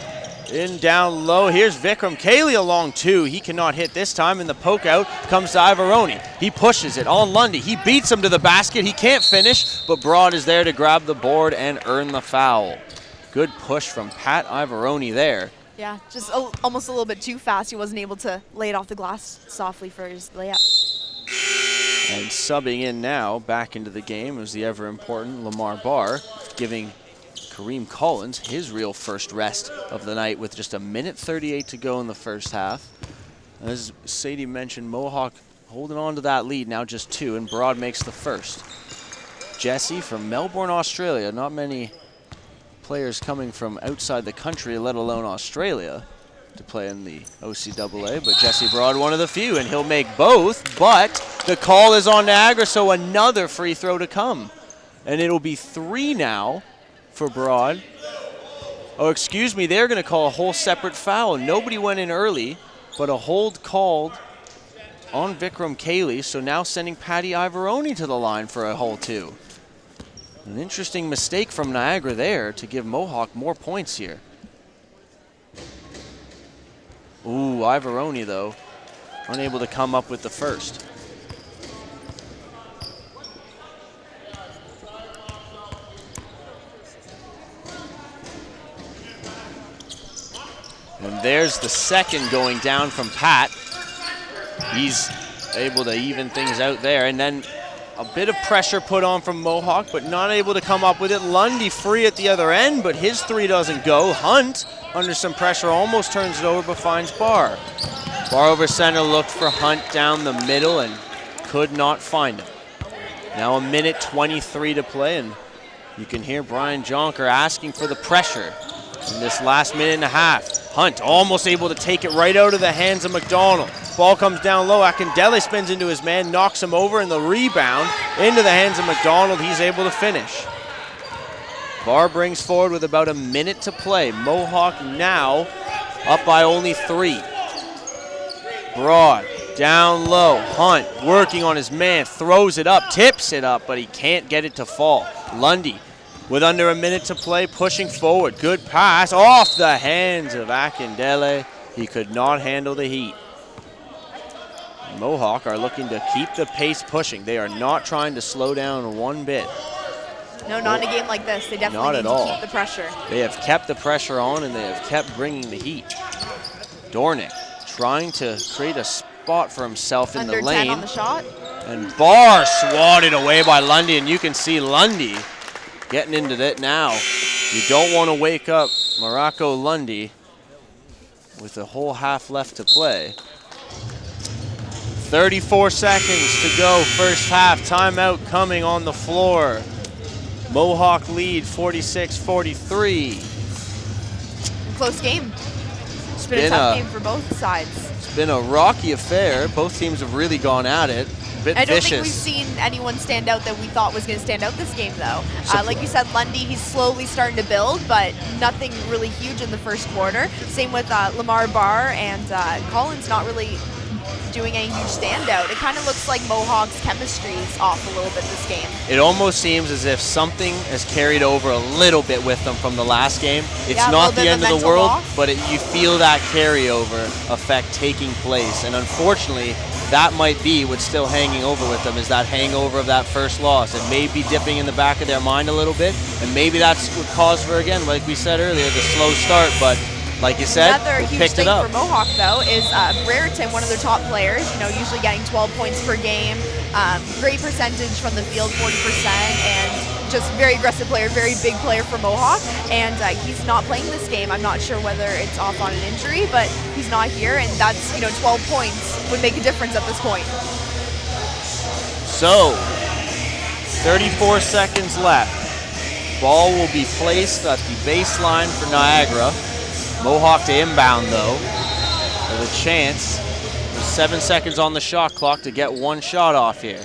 in down low. Here's Vikram Cayley along too. He cannot hit this time, and the poke out comes to Ivaroni. He pushes it on Lundy. He beats him to the basket. He can't finish, but Broad is there to grab the board and earn the foul. Good push from Pat Ivaroni there. Yeah, just almost a little bit too fast. He wasn't able to lay it off the glass softly for his layup. And subbing in now, back into the game, is the ever-important Lamar Barr, giving Kareem Collins his real first rest of the night with just 1:38 to go in the first half. As Sadie mentioned, Mohawk holding on to that lead, now just 2, and Broad makes the first. Jesse from Melbourne, Australia. Not many players coming from outside the country, let alone Australia, to play in the OCAA, but Jesse Broad, one of the few, and he'll make both, but the call is on Niagara, so another free throw to come. And it'll be 3 now for Broad. Oh, excuse me, they're gonna call a whole separate foul. Nobody went in early, but a hold called on Vikram Cayley, so now sending Patty Ivaroni to the line for a hole 2. An interesting mistake from Niagara there to give Mohawk more points here. Ooh, Ivaroni though, unable to come up with the first. And there's the second going down from Pat. He's able to even things out there, and then a bit of pressure put on from Mohawk, but not able to come up with it. Lundy free at the other end, but his 3 doesn't go. Hunt, under some pressure, almost turns it over, but finds Barr. Barr over center, looked for Hunt down the middle and could not find him. Now 1:23 to play, and you can hear Brian Jonker asking for the pressure in this last minute and a half. Hunt almost able to take it right out of the hands of McDonald. Ball comes down low. Akindele spins into his man, knocks him over, and the rebound into the hands of McDonald. He's able to finish. Barr brings forward with about a minute to play. Mohawk now up by only 3. Broad, down low. Hunt working on his man, throws it up, tips it up, but he can't get it to fall. Lundy with under a minute to play, pushing forward. Good pass off the hands of Akindele. He could not handle the heat. Mohawk are looking to keep the pace pushing. They are not trying to slow down one bit. No, not in a game like this. They definitely need to keep the pressure. They have kept the pressure on, and they have kept bringing the heat. Dornick trying to create a spot for himself in the lane. Under 10 on the shot. And Barr swatted away by Lundy, and you can see Lundy getting into it now. You don't want to wake up Morocco Lundy with a whole half left to play. 34 seconds to go, first half. Timeout coming on the floor. Mohawk lead 46-43. Close game. It's been a tough game for both sides. It's been a rocky affair. Both teams have really gone at it. I don't think we've seen anyone stand out that we thought was going to stand out this game, though. Like you said, Lundy, he's slowly starting to build, but nothing really huge in the first quarter. Same with Lamar Barr, and Collins not really doing any huge standout. It kind of looks like Mohawk's chemistry is off a little bit this game. It almost seems as if something has carried over a little bit with them from the last game. It's not the end of the world, but you feel that carryover effect taking place. And unfortunately, that might be what's still hanging over with them, is that hangover of that first loss. It may be dipping in the back of their mind a little bit, and maybe that's what caused for, again, like we said earlier, the slow start. But like you said, another huge thing for Mohawk, though, is Brereton, one of their top players, usually getting 12 points per game. Great percentage from the field, 40%, and just very aggressive player, very big player for Mohawk. And he's not playing this game. I'm not sure whether it's off on an injury, but he's not here, and that's, 12 points would make a difference at this point. So, 34 seconds left. Ball will be placed at the baseline for Niagara. Mohawk to inbound, though, with a chance to 7 seconds on the shot clock to get one shot off here.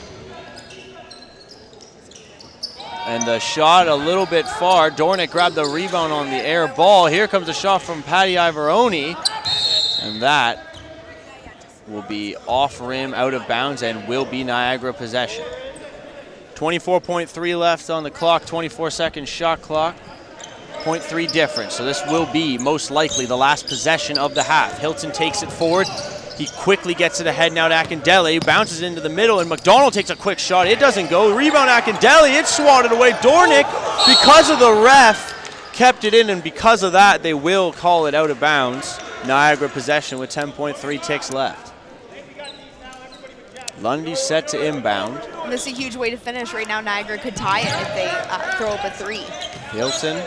And the shot a little bit far. Dornick grabbed the rebound on the air ball. Here comes a shot from Patty Ivoroni. And that will be off rim, out of bounds, and will be Niagara possession. 24.3 left on the clock, 24-second shot clock. 0.3 difference, so this will be most likely the last possession of the half. Hilton takes it forward. He quickly gets it ahead now to Akindele, bounces into the middle, and McDonald takes a quick shot. It doesn't go. Rebound Akindele, it's swatted away. Dornick, because of the ref, kept it in, and because of that, they will call it out of bounds. Niagara possession with 10.3 ticks left. Lundy set to inbound. And this is a huge way to finish. Right now, Niagara could tie it if they throw up a three. Hilton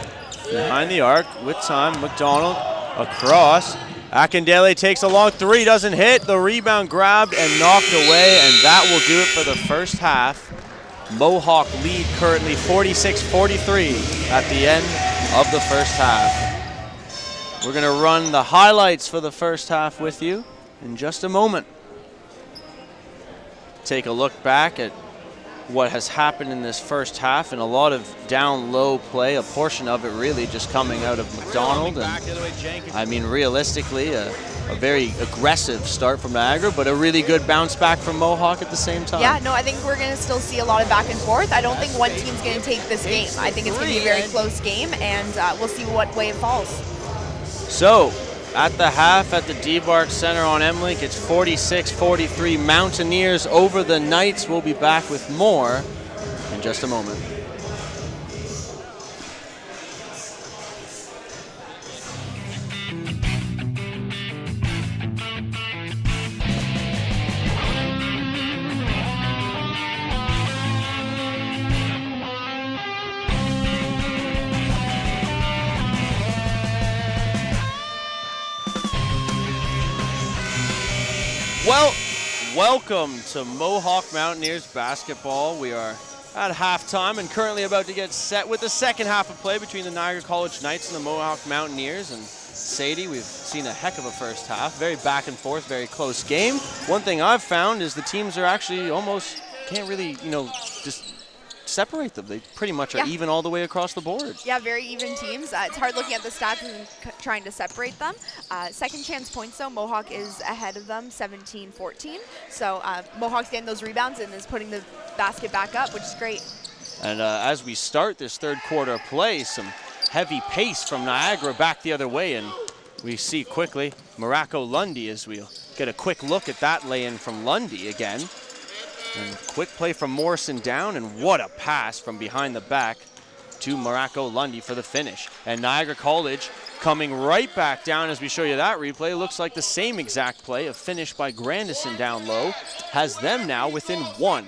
behind the arc with time. McDonald across. Akindele takes a long three, doesn't hit. The rebound grabbed and knocked away, and that will do it for the first half. Mohawk lead currently 46-43 at the end of the first half. We're going to run the highlights for the first half with you in just a moment. Take a look back at what has happened in this first half, and a lot of down-low play, a portion of it really just coming out of McDonald. And I mean, realistically, a very aggressive start from Niagara, but a really good bounce back from Mohawk at the same time. Yeah, no, I think we're going to still see a lot of back and forth. I don't think one team's going to take this game. I think it's going to be a very close game, and we'll see what way it falls. So, at the half at the D-Bark Center on M-Link, it's 46-43 Mountaineers over the Knights. We'll be back with more in just a moment. Well, welcome to Mohawk Mountaineers basketball. We are at halftime and currently about to get set with the second half of play between the Niagara College Knights and the Mohawk Mountaineers. And Sadie, we've seen a heck of a first half. Very back and forth, very close game. One thing I've found is the teams are actually almost can't really, just separate them. They pretty much are even all the way across the board. Yeah, very even teams. It's hard looking at the stats and trying to separate them. Second chance points, though, Mohawk is ahead of them, 17-14. So Mohawk's getting those rebounds and is putting the basket back up, which is great. And as we start this third quarter of play, some heavy pace from Niagara back the other way, and we see quickly Morocco Lundy as we'll get a quick look at that lay-in from Lundy again. And quick play from Morrison down, and what a pass from behind the back to Morocco Lundy for the finish. And Niagara College coming right back down as we show you that replay. Looks like the same exact play, a finish by Grandison down low, has them now within one.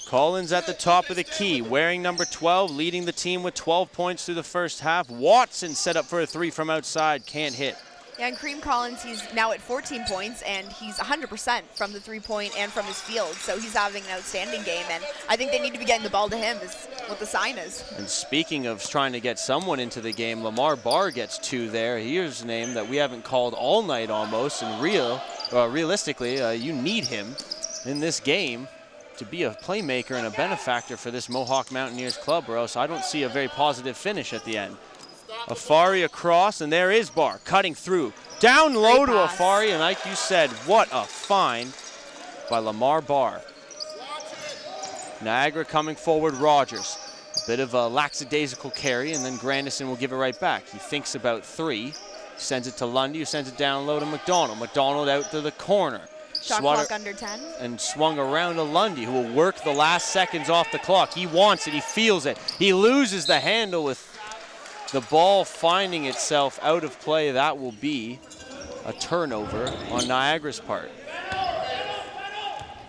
Collins at the top of the key, wearing number 12, leading the team with 12 points through the first half. Watson set up for a three from outside, can't hit. Yeah, and Kareem Collins, he's now at 14 points, and he's 100% from the three-point and from his field, so he's having an outstanding game, and I think they need to be getting the ball to him is what the sign is. And speaking of trying to get someone into the game, Lamar Barr gets two there. Here's a name that we haven't called all night almost, and realistically, you need him in this game to be a playmaker and a benefactor for this Mohawk Mountaineers club, or else I don't see a very positive finish at the end. Afari across, and there is Barr cutting through. Down low to Afari, and like you said, what a find by Lamar Barr. Niagara coming forward, Rogers. A bit of a lackadaisical carry, and then Grandison will give it right back. He thinks about three, sends it to Lundy, who sends it down low to McDonald. McDonald out to the corner. Shot clock under 10. And swung around to Lundy, who will work the last seconds off the clock. He wants it, he feels it. He loses the handle with the ball finding itself out of play. That will be a turnover on Niagara's part.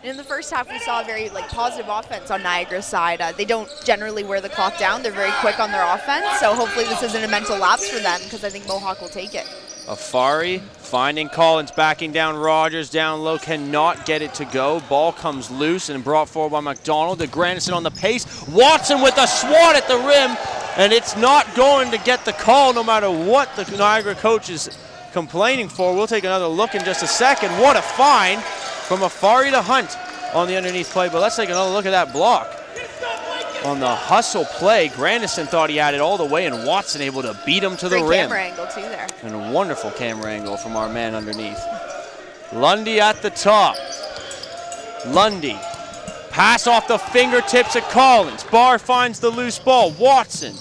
In the first half, we saw a very positive offense on Niagara's side. They don't generally wear the clock down. They're very quick on their offense, so hopefully this isn't a mental lapse for them because I think Mohawk will take it. Afari finding Collins, backing down Rogers, down low, cannot get it to go. Ball comes loose and brought forward by McDonald. To Grandison on the pace. Watson with a swat at the rim, and it's not going to get the call no matter what the Niagara coaches complaining for. We'll take another look in just a second. What a find from Afari to Hunt on the underneath play, but let's take another look at that block. On the hustle play, Grandison thought he had it all the way, and Watson able to beat him to the rim. Great camera angle too there. And a wonderful camera angle from our man underneath. Lundy at the top. Lundy. Pass off the fingertips of Collins. Barr finds the loose ball. Watson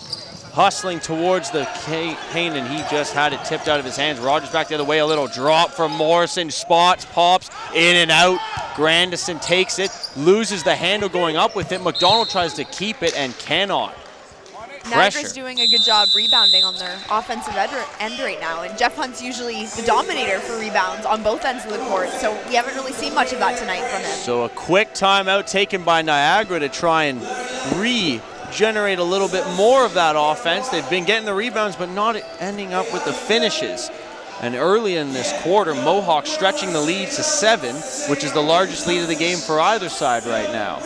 hustling towards the cane, and he just had it tipped out of his hands. Rogers back the other way, a little drop from Morrison. Spots, pops, in and out. Grandison takes it, loses the handle going up with it. McDonald tries to keep it and cannot. Niagara's doing a good job rebounding on their offensive end right now, and Jeff Hunt's usually the dominator for rebounds on both ends of the court, so we haven't really seen much of that tonight from him. So a quick timeout taken by Niagara to try and regenerate a little bit more of that offense. They've been getting the rebounds, but not ending up with the finishes. And early in this quarter, Mohawk stretching the lead to 7, which is the largest lead of the game for either side right now.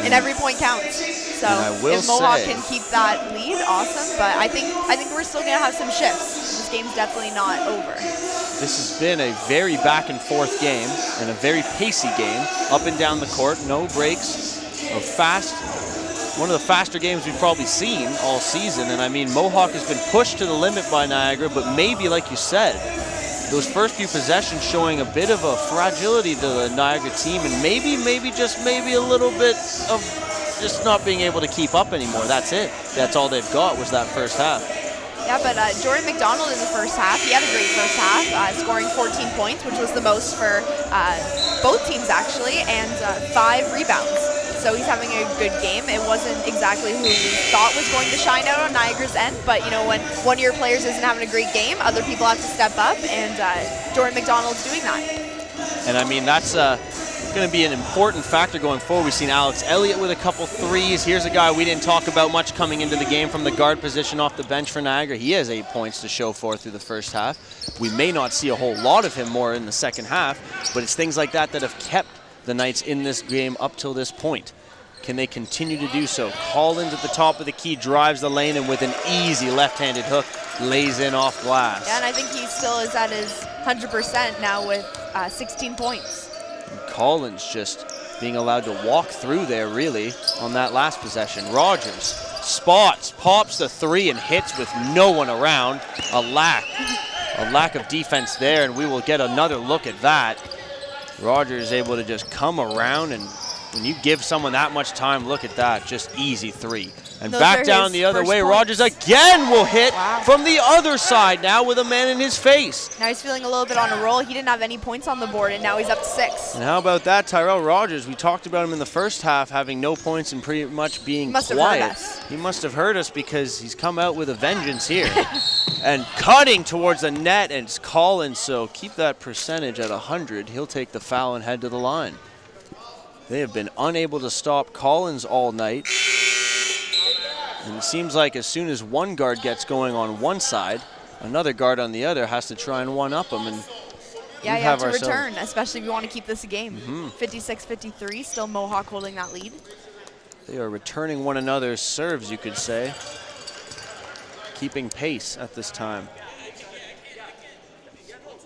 And every point counts. So if Mohawk can keep that lead, awesome. But I think we're still going to have some shifts. This game's definitely not over. This has been a very back and forth game and a very pacey game, up and down the court, no breaks, one of the faster games we've probably seen all season. And I mean, Mohawk has been pushed to the limit by Niagara, but maybe, like you said, those first few possessions showing a bit of a fragility to the Niagara team, and maybe a little bit of just not being able to keep up anymore. That's it. That's all they've got was that first half. Yeah, but Jordan McDonald in the first half, he had a great first half, scoring 14 points, which was the most for both teams actually, and 5 rebounds. So he's having a good game. It wasn't exactly who we thought was going to shine out on Niagara's end, but you know, when one of your players isn't having a great game, other people have to step up, and Jordan McDonald's doing that. And I mean, that's going to be an important factor going forward. We've seen Alex Elliott with a couple threes. Here's a guy we didn't talk about much coming into the game from the guard position off the bench for Niagara. He has 8 points to show for through the first half. We may not see a whole lot of him more in the second half, but it's things like that that have kept the Knights in this game up till this point. Can they continue to do so? Collins at the top of the key drives the lane, and with an easy left-handed hook, lays in off glass. Yeah, and I think he still is at his 100% now with 16 points. And Collins just being allowed to walk through there, really, on that last possession. Rogers spots, pops the 3, and hits with no one around. A lack of defense there, and we will get another look at that. Rogers is able to just come around, and when you give someone that much time, look at that, just easy 3. And those back down the other way, points. Rogers again will hit from the other side now with a man in his face. Now he's feeling a little bit on a roll. He didn't have any points on the board, and now he's up to 6. And how about that, Tyrell Rogers? We talked about him in the first half having no points and pretty much being quiet. He must have heard us because he's come out with a vengeance here. And cutting towards the net, and it's Collins, so keep that percentage at 100. He'll take the foul and head to the line. They have been unable to stop Collins all night. And it seems like as soon as one guard gets going on one side, another guard on the other has to try and one-up him. And yeah, you have to return, especially if you want to keep this a game. 56-53, still Mohawk holding that lead. They are returning one another's serves, you could say. Keeping pace at this time.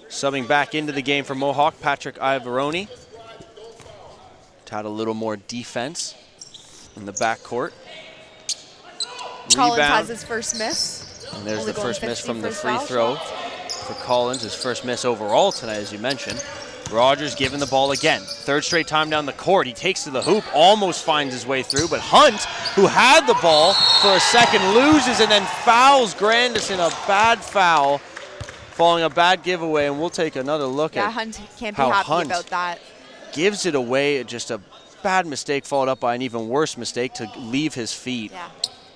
Subbing back into the game for Mohawk, Patrick Ivaroni. Had a little more defense in the backcourt. Collins has his first miss. And there's the first miss from the free throw for Collins. His first miss overall tonight, as you mentioned. Rogers giving the ball again. 3rd straight time down the court. He takes to the hoop, almost finds his way through, but Hunt, who had the ball for a second, loses and then fouls Grandison. A bad foul, following a bad giveaway, and we'll take another look at Hunt can't be happy about that. Gives it away, just a bad mistake followed up by an even worse mistake to leave his feet. Yeah.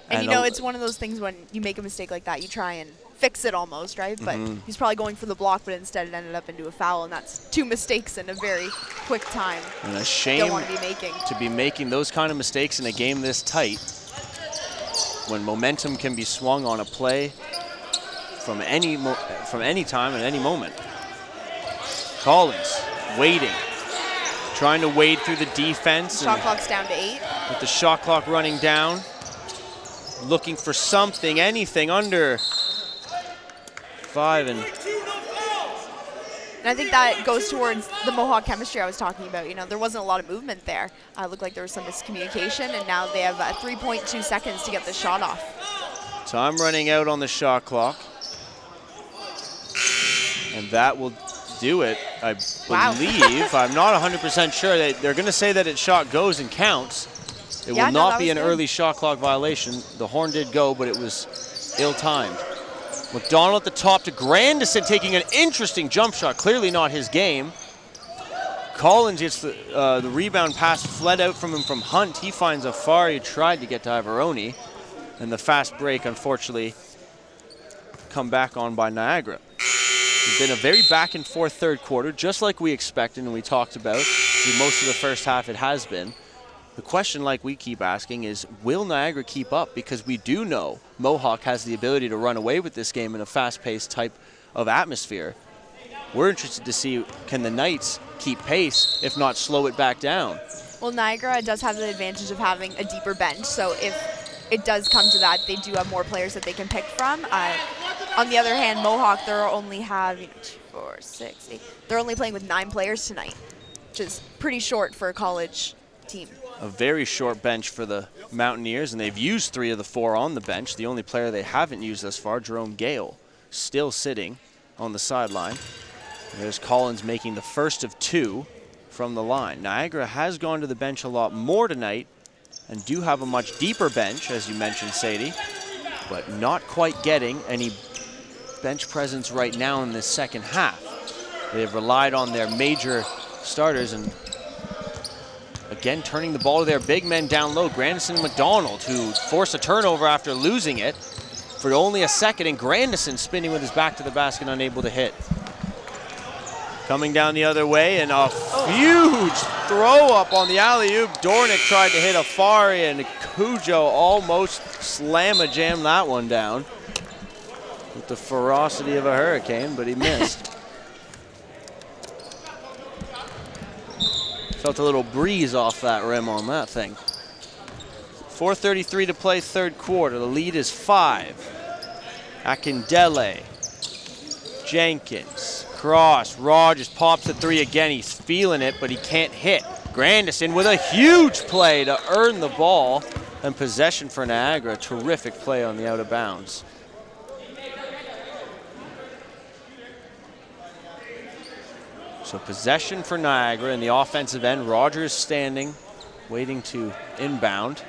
And you know, it's one of those things when you make a mistake like that, you try and fix it almost, right? But he's probably going for the block, but instead it ended up into a foul, and that's 2 mistakes in a very quick time. And a shame don't want to be making those kind of mistakes in a game this tight when momentum can be swung on a play from any time at any moment. Collins waiting. Trying to wade through the defense. Shot clock's down to 8. With the shot clock running down. Looking for something, anything under 5 and And I think that goes towards the Mohawk chemistry I was talking about. You know, there wasn't a lot of movement there. It looked like there was some miscommunication, and now they have 3.2 seconds to get the shot off. Time running out on the shot clock. And that will do it, I believe. I'm not 100% sure. They're going to say that its shot goes and counts. It will not be an early shot clock violation. The horn did go, but it was ill-timed. McDonald at the top to Grandison, taking an interesting jump shot. Clearly not his game. Collins gets the rebound pass fled out from him from Hunt. He finds Afari, tried to get to Ivaroni. And the fast break, unfortunately, come back on by Niagara. It's been a very back and forth third quarter, just like we expected and we talked about. Through most of the first half it has been. The question, like we keep asking, is will Niagara keep up? Because we do know Mohawk has the ability to run away with this game in a fast-paced type of atmosphere. We're interested to see, can the Knights keep pace, if not slow it back down? Well, Niagara does have the advantage of having a deeper bench, so if it does come to that, they do have more players that they can pick from. On the other hand, Mohawk, they only have 2, 4, 6, 8. They're only playing with 9 players tonight, which is pretty short for a college team. A very short bench for the Mountaineers, and they've used 3 of the 4 on the bench. The only player they haven't used thus far, Jerome Gale, still sitting on the sideline. There's Collins making the first of 2 from the line. Niagara has gone to the bench a lot more tonight and do have a much deeper bench, as you mentioned, Sadie, but not quite getting any bench presence right now in this second half. They've relied on their major starters and again turning the ball to their big men down low. Grandison and McDonald, who forced a turnover after losing it for only a second, and Grandison spinning with his back to the basket, unable to hit. Coming down the other way, and a huge throw up on the alley-oop. Dornick tried to hit Afari, and Cujo almost slam-a-jammed that one down with the ferocity of a hurricane, but he missed. Felt a little breeze off that rim on that thing. 4:33 to play third quarter. The lead is 5. Akindele, Jenkins, cross, Rogers pops the 3 again. He's feeling it, but he can't hit. Grandison with a huge play to earn the ball, and possession for Niagara. Terrific play on the out of bounds. So possession for Niagara in the offensive end. Rogers standing, waiting to inbound.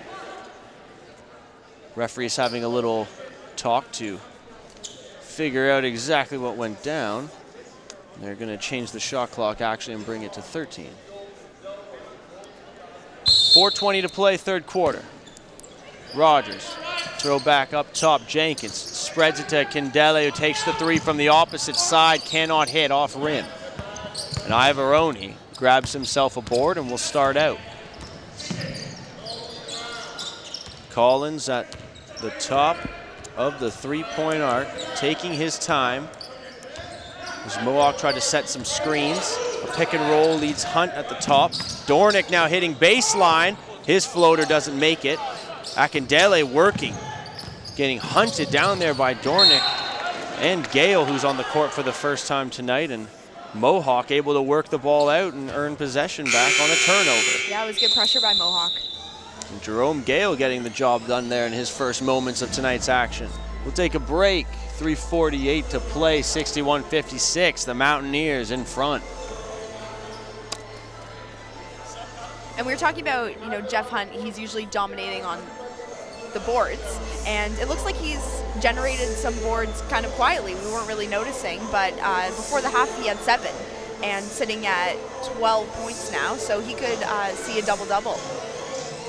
Referee's having a little talk to figure out exactly what went down. They're going to change the shot clock actually and bring it to 13. 4:20 to play third quarter. Rogers, throw back up top. Jenkins spreads it to Kindele, who takes the 3 from the opposite side, cannot hit, off rim. And Ivaroni grabs himself a board and will start out. Collins at the top of the 3-point arc, taking his time. As Mohawk tried to set some screens. A pick and roll leads Hunt at the top. Dornick now hitting baseline. His floater doesn't make it. Akindele working, getting hunted down there by Dornick and Gale, who's on the court for the first time tonight, and Mohawk able to work the ball out and earn possession back on a turnover. Yeah, it was good pressure by Mohawk. And Jerome Gale getting the job done there in his first moments of tonight's action. We'll take a break. 3:48 to play, 61-56. The Mountaineers in front. And we were talking about, Jeff Hunt, he's usually dominating on the boards. And it looks like he's generated some boards kind of quietly. We weren't really noticing, but before the half he had 7 and sitting at 12 points now. So he could see a double-double.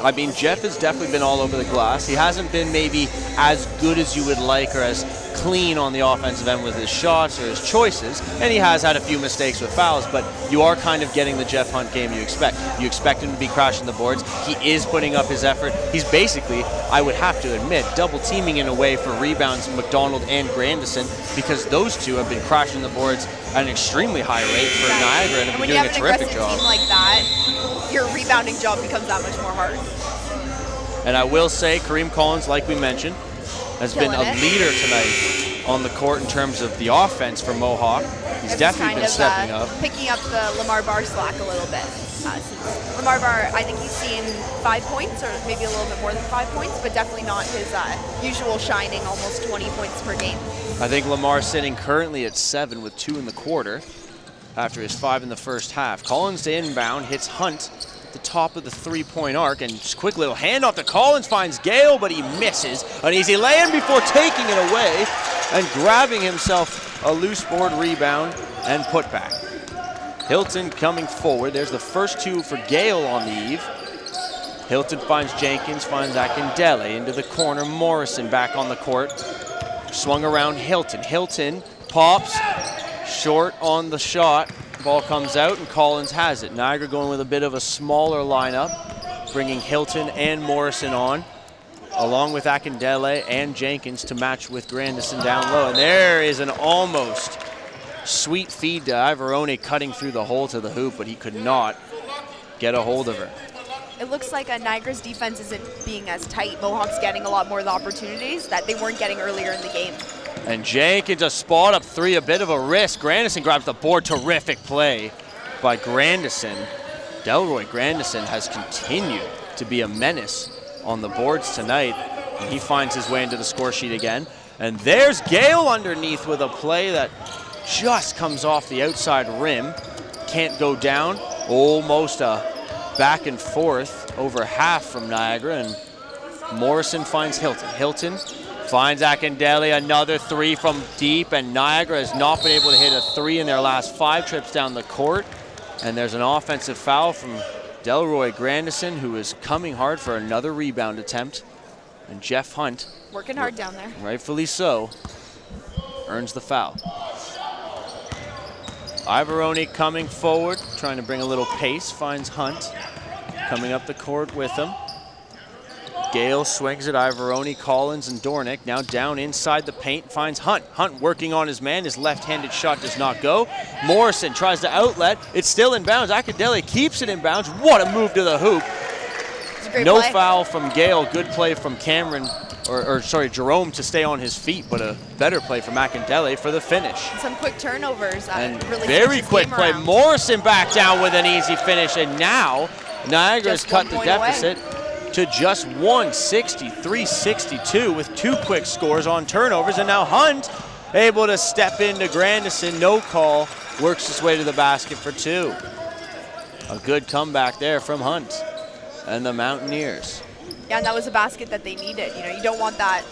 I mean, Jeff has definitely been all over the glass. He hasn't been maybe as good as you would like or as clean on the offensive end with his shots or his choices, and he has had a few mistakes with fouls, but you are kind of getting the Jeff Hunt game you expect. You expect him to be crashing the boards. He is putting up his effort. He's basically, I would have to admit, double teaming in a way for rebounds McDonald and Grandison, because those two have been crashing the boards at an extremely high rate for Niagara and have been doing a terrific job. When you have an aggressive team like that, your rebounding job becomes that much more hard. And I will say, Kareem Collins, like we mentioned, has been a leader tonight on the court in terms of the offense for Mohawk. He's definitely been stepping up. Picking up the Lamar Barr slack a little bit. Since Lamar Barr, I think he's seen 5 points, or maybe a little bit more than 5 points, but definitely not his usual shining, almost 20 points per game. I think Lamar's sitting currently at 7 with 2 in the quarter after his 5 in the first half. Collins to inbound, hits Hunt at the top of the 3-point arc, and just quick little handoff to Collins, finds Gale, but he misses. An easy lay-in before taking it away and grabbing himself a loose board rebound and putback. Hilton coming forward. There's the first 2 for Gale on the eve. Hilton finds Jenkins, finds Akindele into the corner. Morrison back on the court. Swung around Hilton. Hilton pops, short on the shot. Ball comes out and Collins has it. Niagara going with a bit of a smaller lineup, bringing Hilton and Morrison on, along with Akindele and Jenkins to match with Grandison down low. And there is an almost sweet feed to Ivoroni, cutting through the hole to the hoop, but he could not get a hold of her. It looks like Niagara's defense isn't being as tight. Mohawk's getting a lot more of the opportunities that they weren't getting earlier in the game. And Jenkins a spot up 3, a bit of a risk. Grandison grabs the board. Terrific play by Grandison. Delroy Grandison has continued to be a menace on the boards tonight, and he finds his way into the score sheet again. And there's Gale underneath with a play that just comes off the outside rim. Can't go down. Almost a back and forth over half from Niagara, and Morrison finds Hilton. Hilton finds Akindele, another 3 from deep, and Niagara has not been able to hit a 3 in their last 5 trips down the court. And there's an offensive foul from Delroy Grandison, who is coming hard for another rebound attempt. And Jeff Hunt, working hard down there, rightfully so, earns the foul. Ivoroni coming forward, trying to bring a little pace, finds Hunt coming up the court with him. Gale swings at Ivoroni, Collins, and Dornick. Now down inside the paint, finds Hunt. Hunt working on his man. His left-handed shot does not go. Morrison tries to outlet. It's still in bounds. Akindele keeps it in bounds. What a move to the hoop. No play. Foul from Gale. Good play from Cameron, Jerome to stay on his feet, but a better play from Akindele for the finish. Some quick turnovers. And really very quick play. Around. Morrison back down with an easy finish, and now Niagara's cut the deficit to just 163-62 with 2 quick scores on turnovers. And now Hunt able to step into Grandison, no call, works his way to the basket for 2. A good comeback there from Hunt and the Mountaineers. Yeah, and that was a basket that they needed. You know, you don't want that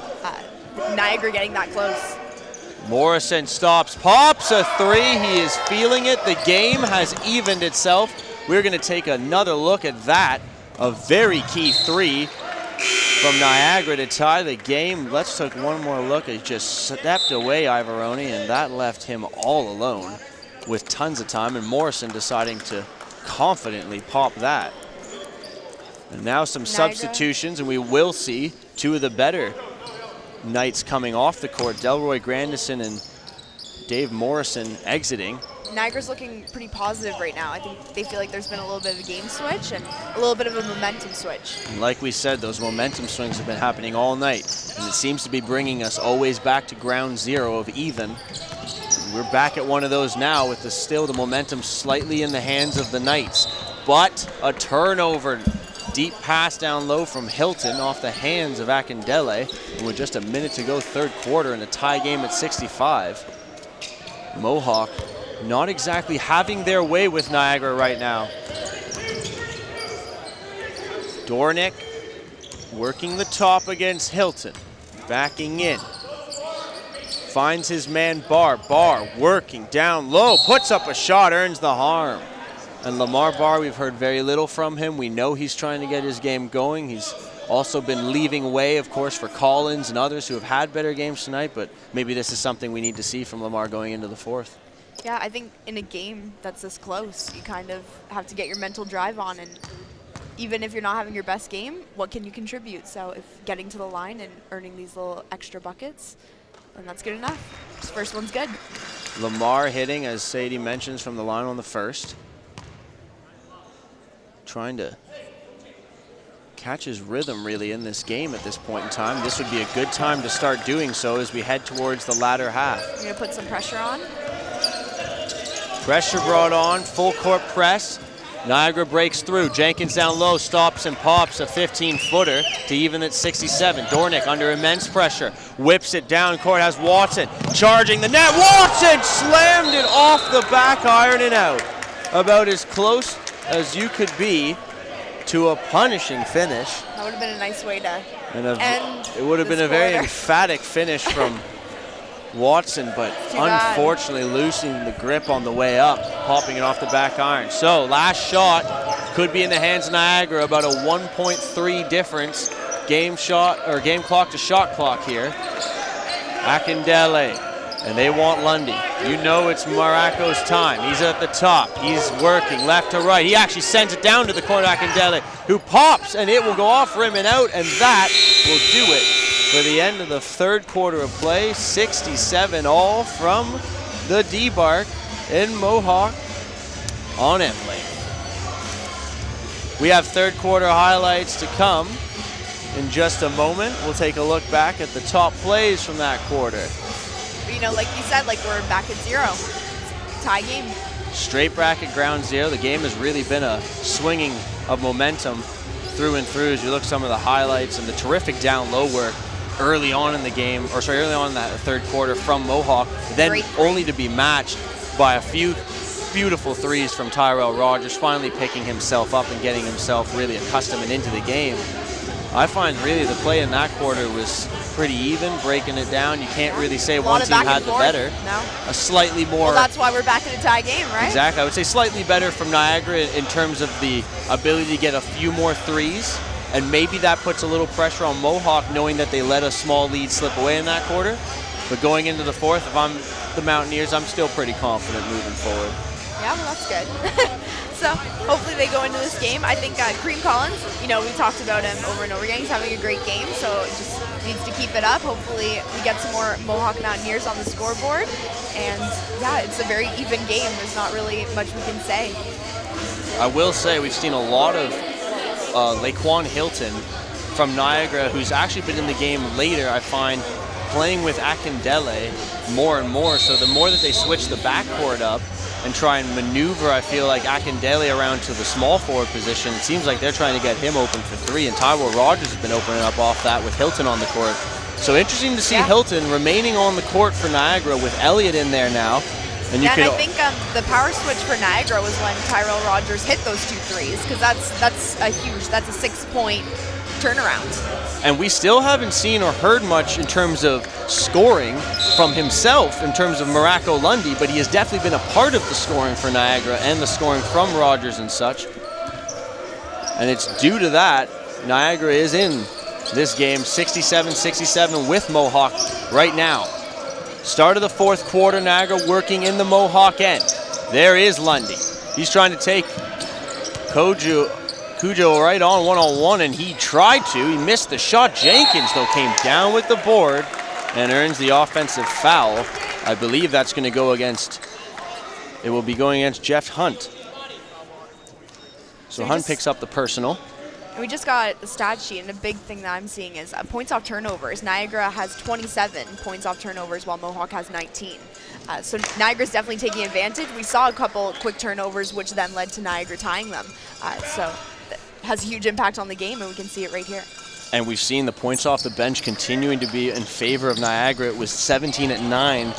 Niagara getting that close. Morrison stops, pops a 3. He is feeling it. The game has evened itself. We're going to take another look at that. A very key 3 from Niagara to tie the game. Let's take one more look. He just stepped away, Ivoroni, and that left him all alone with tons of time, and Morrison deciding to confidently pop that. And now some substitutions, and we will see 2 of the better Knights coming off the court. Delroy Grandison and Dave Morrison exiting. Niagara's looking pretty positive right now. I think they feel like there's been a little bit of a game switch and a little bit of a momentum switch. And like we said, those momentum swings have been happening all night, and it seems to be bringing us always back to ground zero of even. We're back at one of those now with still the momentum slightly in the hands of the Knights. But a turnover, deep pass down low from Hilton off the hands of Akindele. And with just a minute to go, third quarter, and a tie game at 65. Mohawk not exactly having their way with Niagara right now. Dornick working the top against Hilton. Backing in. Finds his man Barr. Barr working down low. Puts up a shot, earns the harm. And Lamar Barr, we've heard very little from him. We know he's trying to get his game going. He's also been leaving way, of course, for Collins and others who have had better games tonight, but maybe this is something we need to see from Lamar going into the 4th. Yeah, I think in a game that's this close, you kind of have to get your mental drive on, and even if you're not having your best game, what can you contribute? So if getting to the line and earning these little extra buckets, then that's good enough. This first one's good. Lamar hitting, as Sadie mentions, from the line on the first. Trying to catch his rhythm really in this game at this point in time. This would be a good time to start doing so as we head towards the latter half. You're gonna put some pressure on? Pressure brought on, full court press. Niagara breaks through. Jenkins down low, stops and pops a 15-footer to even at 67. Dornick under immense pressure, whips it down court, has Watson charging the net. Watson slammed it off the back iron and out. About as close as you could be to a punishing finish. That would have been a nice way to end. It would have been a very emphatic finish from Watson, but unfortunately losing the grip on the way up, popping it off the back iron. So last shot could be in the hands of Niagara, about a 1.3 difference, game clock to shot clock here. Akindele, and they want Lundy. You know it's Maraco's time. He's at the top. He's working left to right. He actually sends it down to the corner, Akindele, who pops, and it will go off rim and out, and that will do it for the end of the third quarter of play. 67 all from the D-Bark in Mohawk on Emily. We have third quarter highlights to come in just a moment. We'll take a look back at the top plays from that quarter. You know, like you said, like we're back at 0. Tie game. Straight bracket ground 0. The game has really been a swinging of momentum through and through as you look at some of the highlights and the terrific down low work early on in the game, or sorry, early on in that third quarter from Mohawk, then only to be matched by a few beautiful threes from Tyrell Rogers, finally picking himself up and getting himself really accustomed and into the game. I find really the play in that quarter was pretty even, breaking it down. You can't really say one team had the better. No. A slightly more... Well, that's why we're back in a tie game, right? Exactly. I would say slightly better from Niagara in terms of the ability to get a few more threes. And maybe that puts a little pressure on Mohawk, knowing that they let a small lead slip away in that quarter. But going into the fourth, if I'm the Mountaineers, I'm still pretty confident moving forward. Yeah, well, that's good. So hopefully they go into this game. I think Kareem Collins, you know, we talked about him over and over again. He's having a great game, so it just needs to keep it up. Hopefully we get some more Mohawk Mountaineers on the scoreboard. And yeah, it's a very even game. There's not really much we can say. I will say we've seen a lot of Laquan Hilton from Niagara, who's actually been in the game later, I find, playing with Akindele more and more. So the more that they switch the backcourt up and try and maneuver, I feel like Akindele around to the small forward position, it seems like they're trying to get him open for three, and Tyrell Rogers has been opening up off that with Hilton on the court. So interesting to see Hilton remaining on the court for Niagara with Elliott in there now. And I think the power switch for Niagara was when Tyrell Rogers hit those 2 threes, because that's a 6-point turnaround. And we still haven't seen or heard much in terms of scoring from himself in terms of Maraco Lundy, but he has definitely been a part of the scoring for Niagara and the scoring from Rogers and such. And it's due to that, Niagara is in this game 67-67 with Mohawk right now. Start of the fourth quarter, Niagara working in the Mohawk end. There is Lundy. He's trying to take Cujo right on one-on-one, and he tried to. He missed the shot. Jenkins, though, came down with the board and earns the offensive foul. I believe that's going to go against, it will be going against Jeff Hunt. So Hunt picks up the personal. We just got the stat sheet, and the big thing that I'm seeing is points off turnovers. Niagara has 27 points off turnovers, while Mohawk has 19. So Niagara's definitely taking advantage. We saw a couple quick turnovers, which then led to Niagara tying them. So that has a huge impact on the game, and we can see it right here. And we've seen the points off the bench continuing to be in favor of Niagara. It was 17-9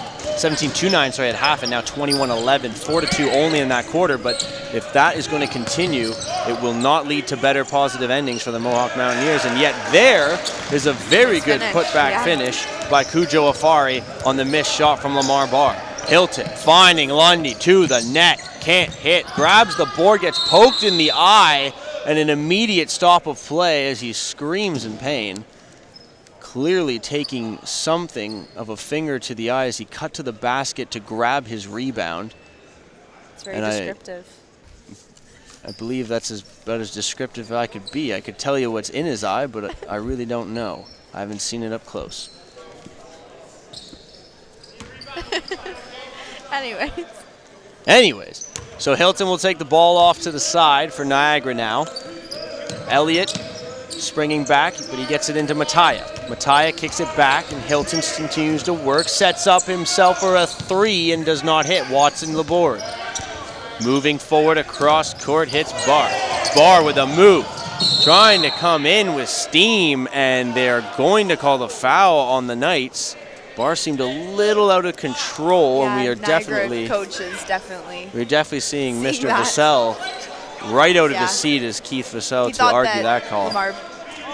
at half, and now 21-11, 4-2 only in that quarter. But if that is going to continue, it will not lead to better positive endings for the Mohawk Mountaineers. And yet there is a very good putback finish by Cujo Afari on the missed shot from Lamar Barr. Hilton finding Lundy to the net, can't hit, grabs the board, gets poked in the eye, and an immediate stop of play as he screams in pain. Clearly taking something of a finger to the eye as he cut to the basket to grab his rebound. It's very descriptive. I believe that's about as descriptive as I could be. I could tell you what's in his eye, but I really don't know. I haven't seen it up close. Anyways, so Hilton will take the ball off to the side for Niagara now. Elliott springing back, but he gets it into Mattia. Mattia kicks it back, and Hilton continues to work, sets up himself for a three and does not hit. Watson the board. Moving forward across court, hits Barr. Barr with a move, trying to come in with steam, and they're going to call the foul on the Knights. Barr seemed a little out of control, and we are Niagara coaches we're definitely seeing Mr. Vassell right out of his seat as Keith Vassell to argue that call. Lamar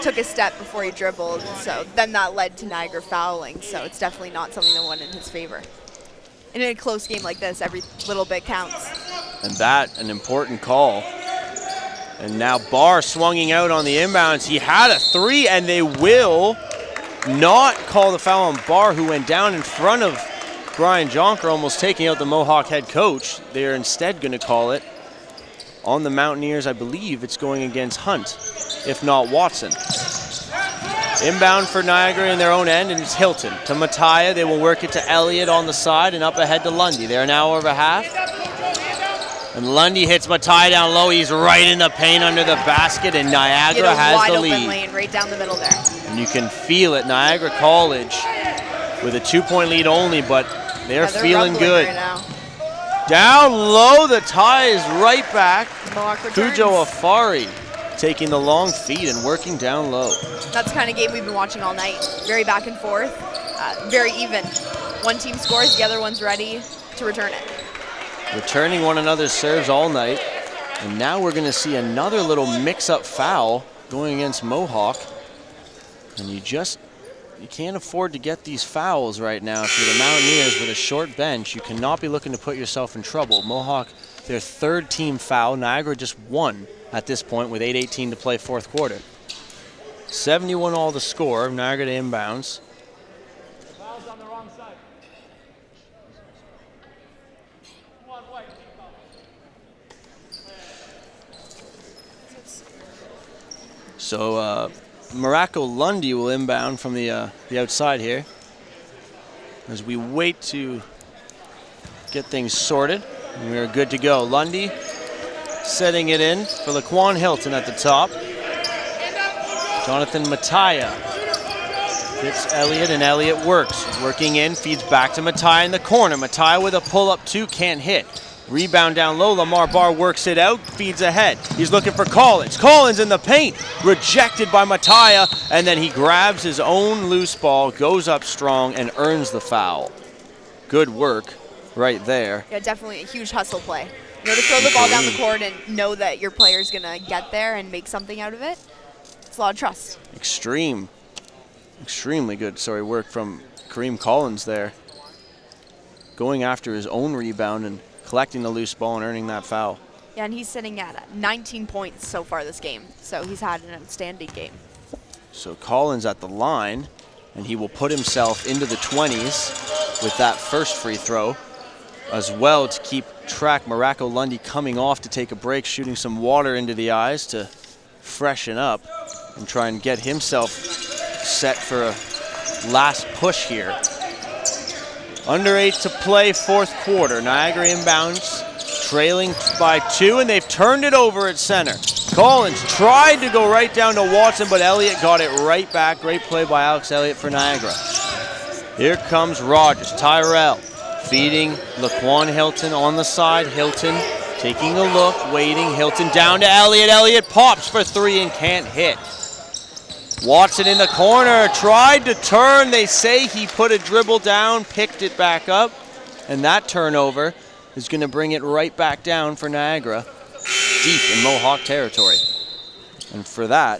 took a step before he dribbled, so then that led to Niagara fouling, so it's definitely not something that went in his favor. And in a close game like this, every little bit counts. And that, an important call. And now Barr swinging out on the inbounds. He had a three, and they will not call the foul on Barr, who went down in front of Brian Jonker, almost taking out the Mohawk head coach. They're instead going to call it on the Mountaineers. I believe it's going against Hunt, if not Watson. Inbound for Niagara in their own end, and it's Hilton to Mattia. They will work it to Elliott on the side and up ahead to Lundy. They're now over half. And Lundy hits Mattia down low. He's right in the paint under the basket, and Niagara has the lead. Wide open lane right down the middle there. And you can feel it. Niagara College with a 2-point lead only, but they're feeling good. Right now. Down low, the tie is right back. Cujo Cujo Afari taking the long feed and working down low. That's the kind of game we've been watching all night. Very back and forth, very even. One team scores, the other one's ready to return it. Returning one another's serves all night. And now we're going to see another little mix-up foul going against Mohawk. And you can't afford to get these fouls right now. If you're the Mountaineers with a short bench, you cannot be looking to put yourself in trouble. Mohawk, their third team foul. Niagara just won at this point with 8:18 to play fourth quarter. 71 all the score. Niagara to inbounds. Foul's on the wrong side. So Morocco Lundy will inbound from the outside here as we wait to get things sorted. And we're good to go. Lundy setting it in for Laquan Hilton at the top. Jonathan Mattia hits Elliott, and Elliott works. Working in, feeds back to Mattia in the corner. Mattia with a pull-up two, can't hit. Rebound down low, Lamar Barr works it out, feeds ahead. He's looking for Collins. Collins in the paint, rejected by Mattia, and then he grabs his own loose ball, goes up strong, and earns the foul. Good work right there. Yeah, definitely a huge hustle play. You know, to throw the ball down the court and know that your player's gonna get there and make something out of it, it's a lot of trust. Extremely good, work from Kareem Collins there. Going after his own rebound and collecting the loose ball and earning that foul. Yeah, and he's sitting at 19 points so far this game, so he's had an outstanding game. So Collins at the line, and he will put himself into the 20s with that first free throw, as well to keep track. Morocco Lundy coming off to take a break, shooting some water into the eyes to freshen up and try and get himself set for a last push here. Under 8 to play, fourth quarter. Niagara inbounds, trailing by 2, and they've turned it over at center. Collins tried to go right down to Watson, but Elliott got it right back. Great play by Alex Elliott for Niagara. Here comes Rogers. Tyrell feeding Laquan Hilton on the side. Hilton taking a look, waiting. Hilton down to Elliott. Elliott pops for 3 and can't hit. Watson in the corner, tried to turn. They say he put a dribble down, picked it back up, and that turnover is going to bring it right back down for Niagara, deep in Mohawk territory. And for that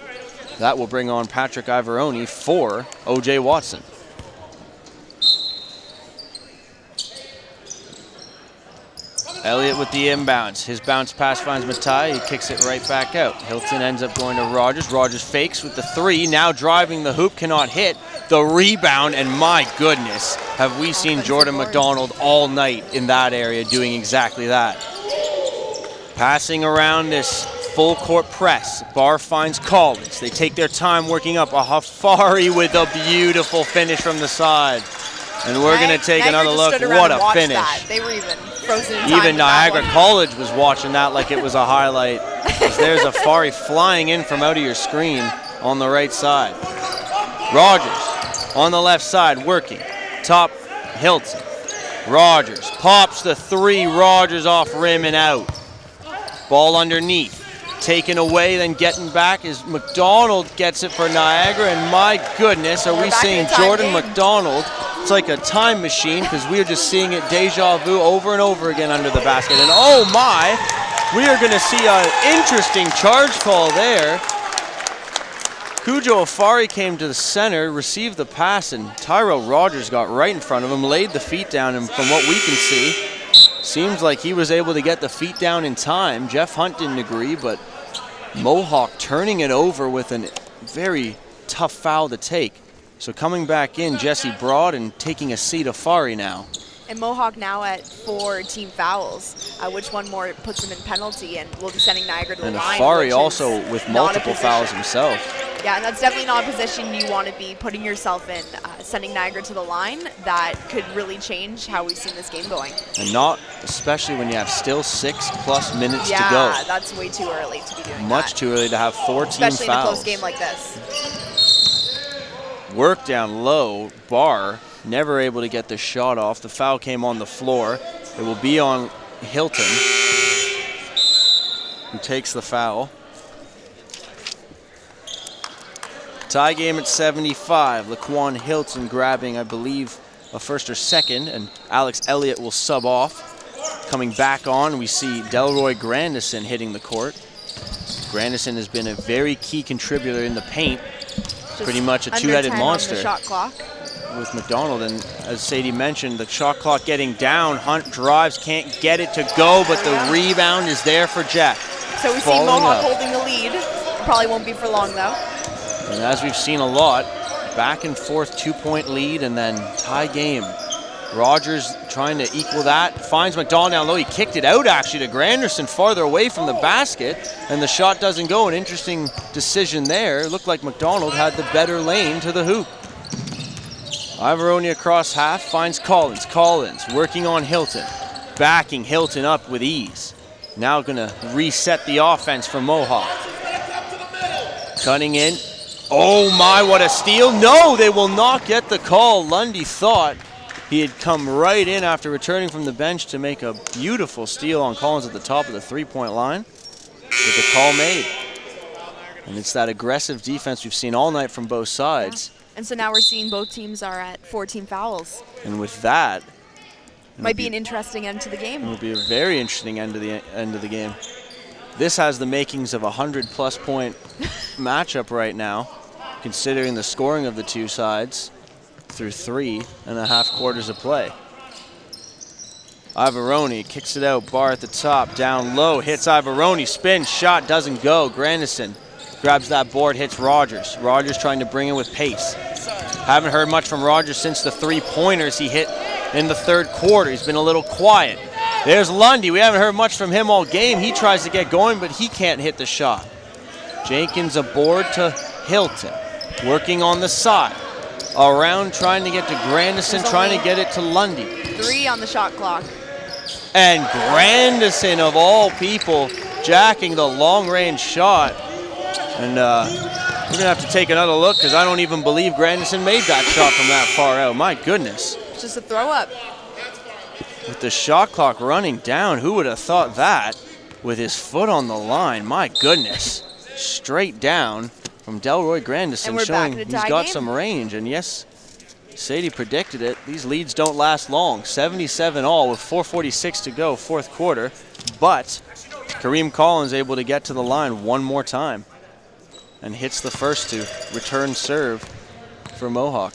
will bring on Patrick Ivoroni for O.J. Watson. Elliott with the inbounds. His bounce pass finds Mattia. He kicks it right back out. Hilton ends up going to Rogers. Rogers fakes with the 3. Now driving the hoop, cannot hit. The rebound, and my goodness, have we seen Jordan McDonald all night in that area doing exactly that. Passing around this full court press. Barr finds Collins. They take their time working up. A Hafari with a beautiful finish from the side. And we're going to take another look. What a finish. That. They were even frozen in time. Even Niagara College was watching that like it was a highlight. There's a Fari flying in from out of your screen on the right side. Rogers on the left side working. Top Hilton. Rogers pops the 3. Rogers off rim and out. Ball underneath. Taken away, then getting back is McDonald gets it for Niagara, and my goodness, are we seeing Jordan McDonald? It's like a time machine because we are just seeing it deja vu over and over again under the basket. And oh my, we are going to see an interesting charge call there. Cujo Afari came to the center, received the pass, and Tyrell Rogers got right in front of him, laid the feet down, and from what we can see, seems like he was able to get the feet down in time. Jeff Hunt didn't agree, but Mohawk turning it over with a very tough foul to take. So coming back in, Jesse Broad, and taking a seat Afari now. And Mohawk now at 4 team fouls, which one more puts him in penalty, and will be sending Niagara to the line. And Afari also with multiple fouls himself. Yeah, and that's definitely not a position you want to be putting yourself in. Sending Niagara to the line, that could really change how we've seen this game going. And not especially when you have still 6+ minutes to go. Yeah, that's way too early to be doing that. Much too early to have 4 team fouls. Especially in a close game like this. Work down low, Barr never able to get the shot off. The foul came on the floor. It will be on Hilton, who takes the foul. Tie game at 75. Laquan Hilton grabbing, I believe, a first or second, and Alex Elliott will sub off. Coming back on, we see Delroy Grandison hitting the court. Grandison has been a very key contributor in the paint. Just pretty much a two-headed monster. On the shot clock. With McDonald, and as Sadie mentioned, the shot clock getting down. Hunt drives, can't get it to go, but the rebound is there for Jeff. So we see Mohawk holding the lead. Probably won't be for long though. And as we've seen a lot, back and forth 2-point lead and then tie game. Rogers trying to equal that, finds McDonald down low. He kicked it out actually to Granderson farther away from the basket, and the shot doesn't go. An interesting decision there. It looked like McDonald had the better lane to the hoop. Ivaroni across half, finds Collins. Collins working on Hilton, backing Hilton up with ease. Now gonna reset the offense for Mohawk. Cutting in. Oh my, what a steal. No, they will not get the call. Lundy thought he had come right in after returning from the bench to make a beautiful steal on Collins at the top of the three-point line. With the call made. And it's that aggressive defense we've seen all night from both sides. Yeah. And so now we're seeing both teams are at 4 team fouls. And with that, might be an interesting end to the game. It will be a very interesting end of the game. This has the makings of a 100+ point matchup right now, considering the scoring of the two sides through 3.5 quarters of play. Ivaroni kicks it out. Barr at the top, down low, hits Ivaroni, spins, shot doesn't go. Grandison grabs that board, hits Rogers. Rogers trying to bring in with pace. Haven't heard much from Rogers since the 3-pointers he hit in the third quarter. He's been a little quiet. There's Lundy. We haven't heard much from him all game. He tries to get going, but he can't hit the shot. Jenkins aboard to Hilton, working on the side. Around, trying to get to Grandison, trying to get it to Lundy. 3 on the shot clock. And Grandison, of all people, jacking the long-range shot. And we're going to have to take another look because I don't even believe Grandison made that shot from that far out. My goodness. It's just a throw-up. With the shot clock running down, who would have thought that? With his foot on the line, my goodness. Straight down from Delroy Grandison, showing he's got some range. And yes, Sadie predicted it. These leads don't last long. 77 all with 4:46 to go, fourth quarter. But Kareem Collins able to get to the line one more time and hits the first to return serve for Mohawk.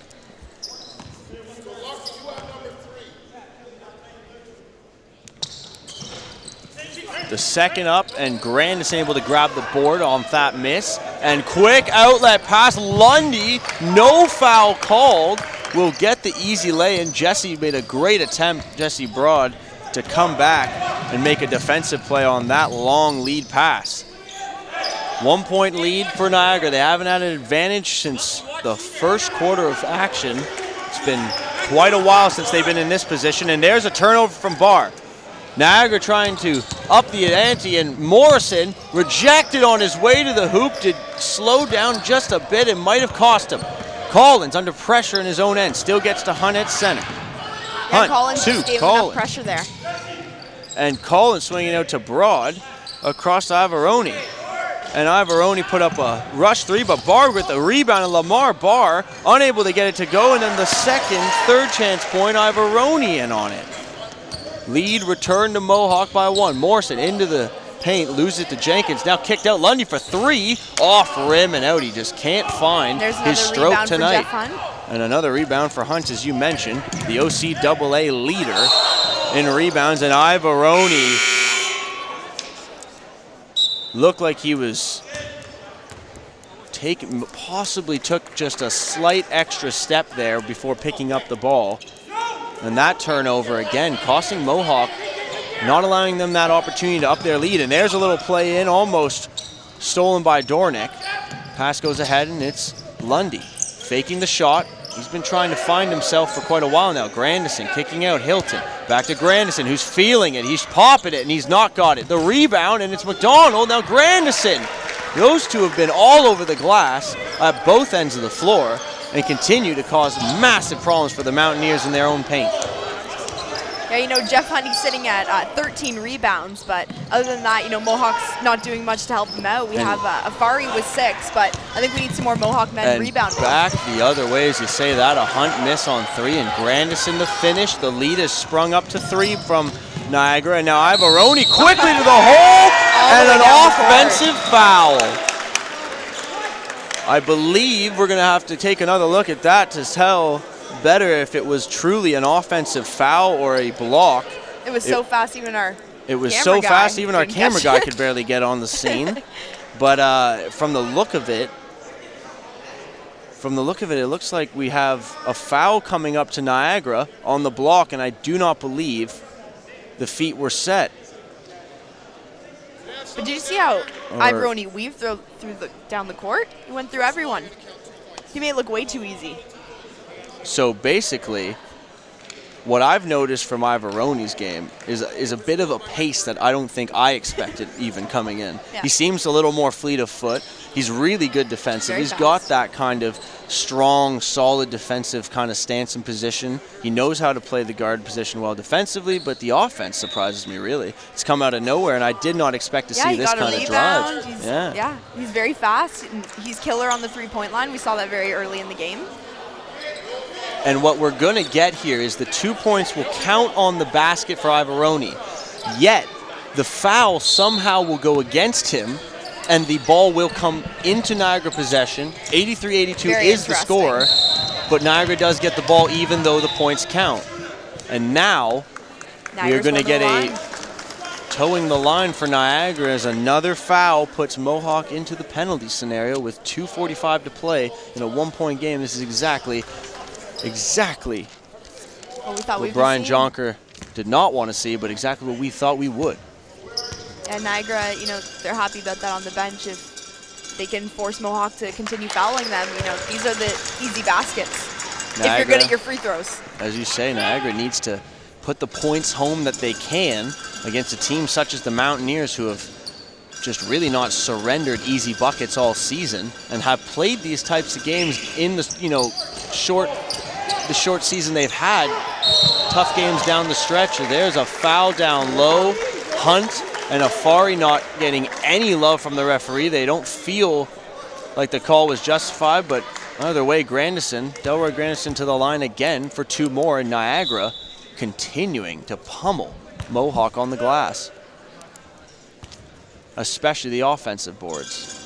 The second up, and Grandison able to grab the board on that miss. And quick outlet pass, Lundy, no foul called, will get the easy lay-in. Jesse made a great attempt, Jesse Broad, to come back and make a defensive play on that long lead pass. 1-point lead for Niagara. They haven't had an advantage since the first quarter of action. It's been quite a while since they've been in this position, and there's a turnover from Barr. Niagara trying to up the ante, and Morrison rejected on his way to the hoop, did slow down just a bit. It might have cost him. Collins under pressure in his own end, still gets to Hunt at center. Yeah, Hunt, Collins just gave enough pressure there. And Collins swinging out to Broad. across to Ivaroni. And Ivaroni put up a rush three, but Barr with the rebound, and Lamar Barr unable to get it to go, and then the third chance point, Ivaroni in on it. Lead returned to Mohawk by 1. Morrison into the paint, loses it to Jenkins. Now kicked out Lundy for 3, off rim and out. He just can't find his stroke tonight. And another rebound for Hunt, as you mentioned, the OCAA leader in rebounds, and Ivaroni looked like he was possibly took just a slight extra step there before picking up the ball. And that turnover again, costing Mohawk, not allowing them that opportunity to up their lead. And there's a little play in, almost stolen by Dornick. Pass goes ahead, and it's Lundy faking the shot. He's been trying to find himself for quite a while now. Grandison kicking out Hilton. Back to Grandison, who's feeling it. He's popping it, and he's not got it. The rebound, and it's McDonald. Now Grandison. Those two have been all over the glass at both ends of the floor and continue to cause massive problems for the Mountaineers in their own paint. Yeah, you know, Jeff Hundy's sitting at 13 rebounds, but other than that, you know, Mohawk's not doing much to help them out. We have Afari with 6, but I think we need some more Mohawk men rebounding. Back the other way, as you say that, a Hunt miss on 3, and Grandison to finish. The lead has sprung up to 3 from Niagara, and now Ivaroni quickly to the hole, and an offensive foul. I believe we're going to have to take another look at that to tell better if it was truly an offensive foul or a block. It was so fast, even our camera guy could barely get on the scene. But from the look of it, it looks like we have a foul coming up to Niagara on the block, and I do not believe the feet were set. But did you see how Ivaroni weaved down the court? He went through everyone. He made it look way too easy. So basically, what I've noticed from Ivaroni's game is a bit of a pace that I don't think I expected even coming in. Yeah. He seems a little more fleet of foot. He's really good defensive. He's got that kind of strong, solid defensive kind of stance and position. He knows how to play the guard position well defensively, but the offense surprises me, really. It's come out of nowhere, and I did not expect to see this kind of drive. He's very fast. And he's killer on the three-point line. We saw that very early in the game. And what we're going to get here is the 2 points will count on the basket for Ivaroni. Yet, the foul somehow will go against him, and the ball will come into Niagara possession. 83-82 is the score, but Niagara does get the ball even though the points count. And now, we're going to get a towing the line for Niagara as another foul puts Mohawk into the penalty scenario with 2:45 to play in a one-point game. This is exactly what Brian Jonker did not want to see, but exactly what we thought we would. And Niagara, you know, they're happy about that on the bench. If they can force Mohawk to continue fouling them, you know, these are the easy baskets. Niagara, if you're good at your free throws. As you say, Niagara needs to put the points home that they can against a team such as the Mountaineers, who have just really not surrendered easy buckets all season and have played these types of games in the, you know, the short season they've had. Tough games down the stretch. There's a foul down low. Hunt and Afari not getting any love from the referee. They don't feel like the call was justified, but either way, Delroy Grandison to the line again for 2 more, and Niagara continuing to pummel Mohawk on the glass, especially the offensive boards.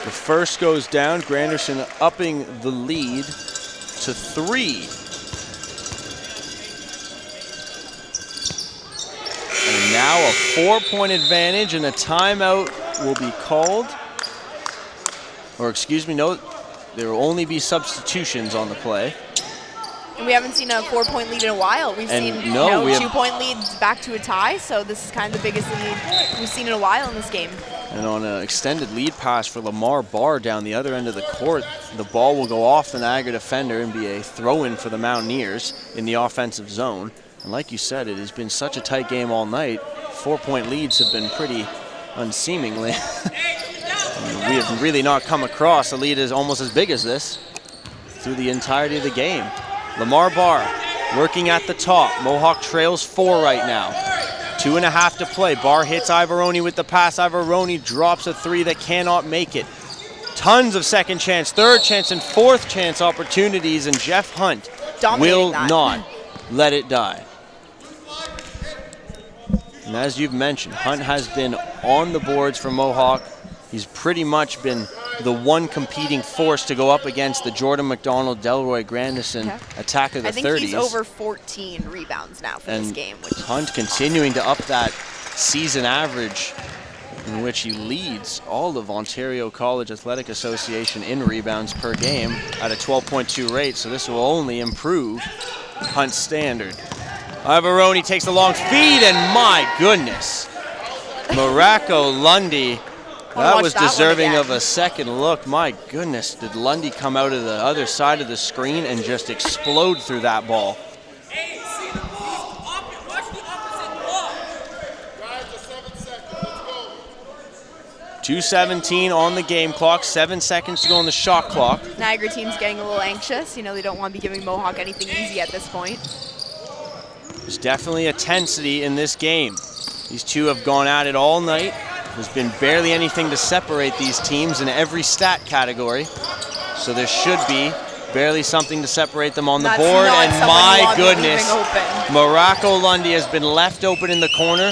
The first goes down, Grandison upping the lead to 3. And now a 4-point advantage, and a timeout will be called. Or excuse me, no, there will only be substitutions on the play. And we haven't seen a 4-point lead in a while. We've seen 2-point leads back to a tie, so this is kind of the biggest lead we've seen in a while in this game. And on an extended lead pass for Lamar Barr down the other end of the court, the ball will go off the Niagara defender and be a throw-in for the Mountaineers in the offensive zone. And like you said, it has been such a tight game all night. 4-point leads have been pretty unseemingly. We have really not come across a lead as almost as big as this through the entirety of the game. Lamar Barr working at the top. Mohawk trails 4 right now. 2.5 to play. Barr hits Ivoroni with the pass. Ivoroni drops a 3 that cannot make it. Tons of second chance, third chance, and fourth chance opportunities, and Jeff Hunt will not let it die. And as you've mentioned, Hunt has been on the boards for Mohawk. He's pretty much been the one competing force to go up against the Jordan McDonald, Delroy Grandison attack of the 30s. I think he's over 14 rebounds now for this game. Which Hunt continuing to up that season average, in which he leads all of Ontario College Athletic Association in rebounds per game at a 12.2 rate, so this will only improve Hunt's standard. Ivoroni takes the long feed, and my goodness, Morocco Lundy, that was deserving of a second look. My goodness, did Lundy come out of the other side of the screen and just explode through that ball. 2:17 on the game clock, 7 seconds to go on the shot clock. Niagara team's getting a little anxious. You know, they don't want to be giving Mohawk anything easy at this point. There's definitely a tensity in this game. These two have gone at it all night. There's been barely anything to separate these teams in every stat category. So there should be barely something to separate them on the board. And my goodness, Morocco Lundy has been left open in the corner.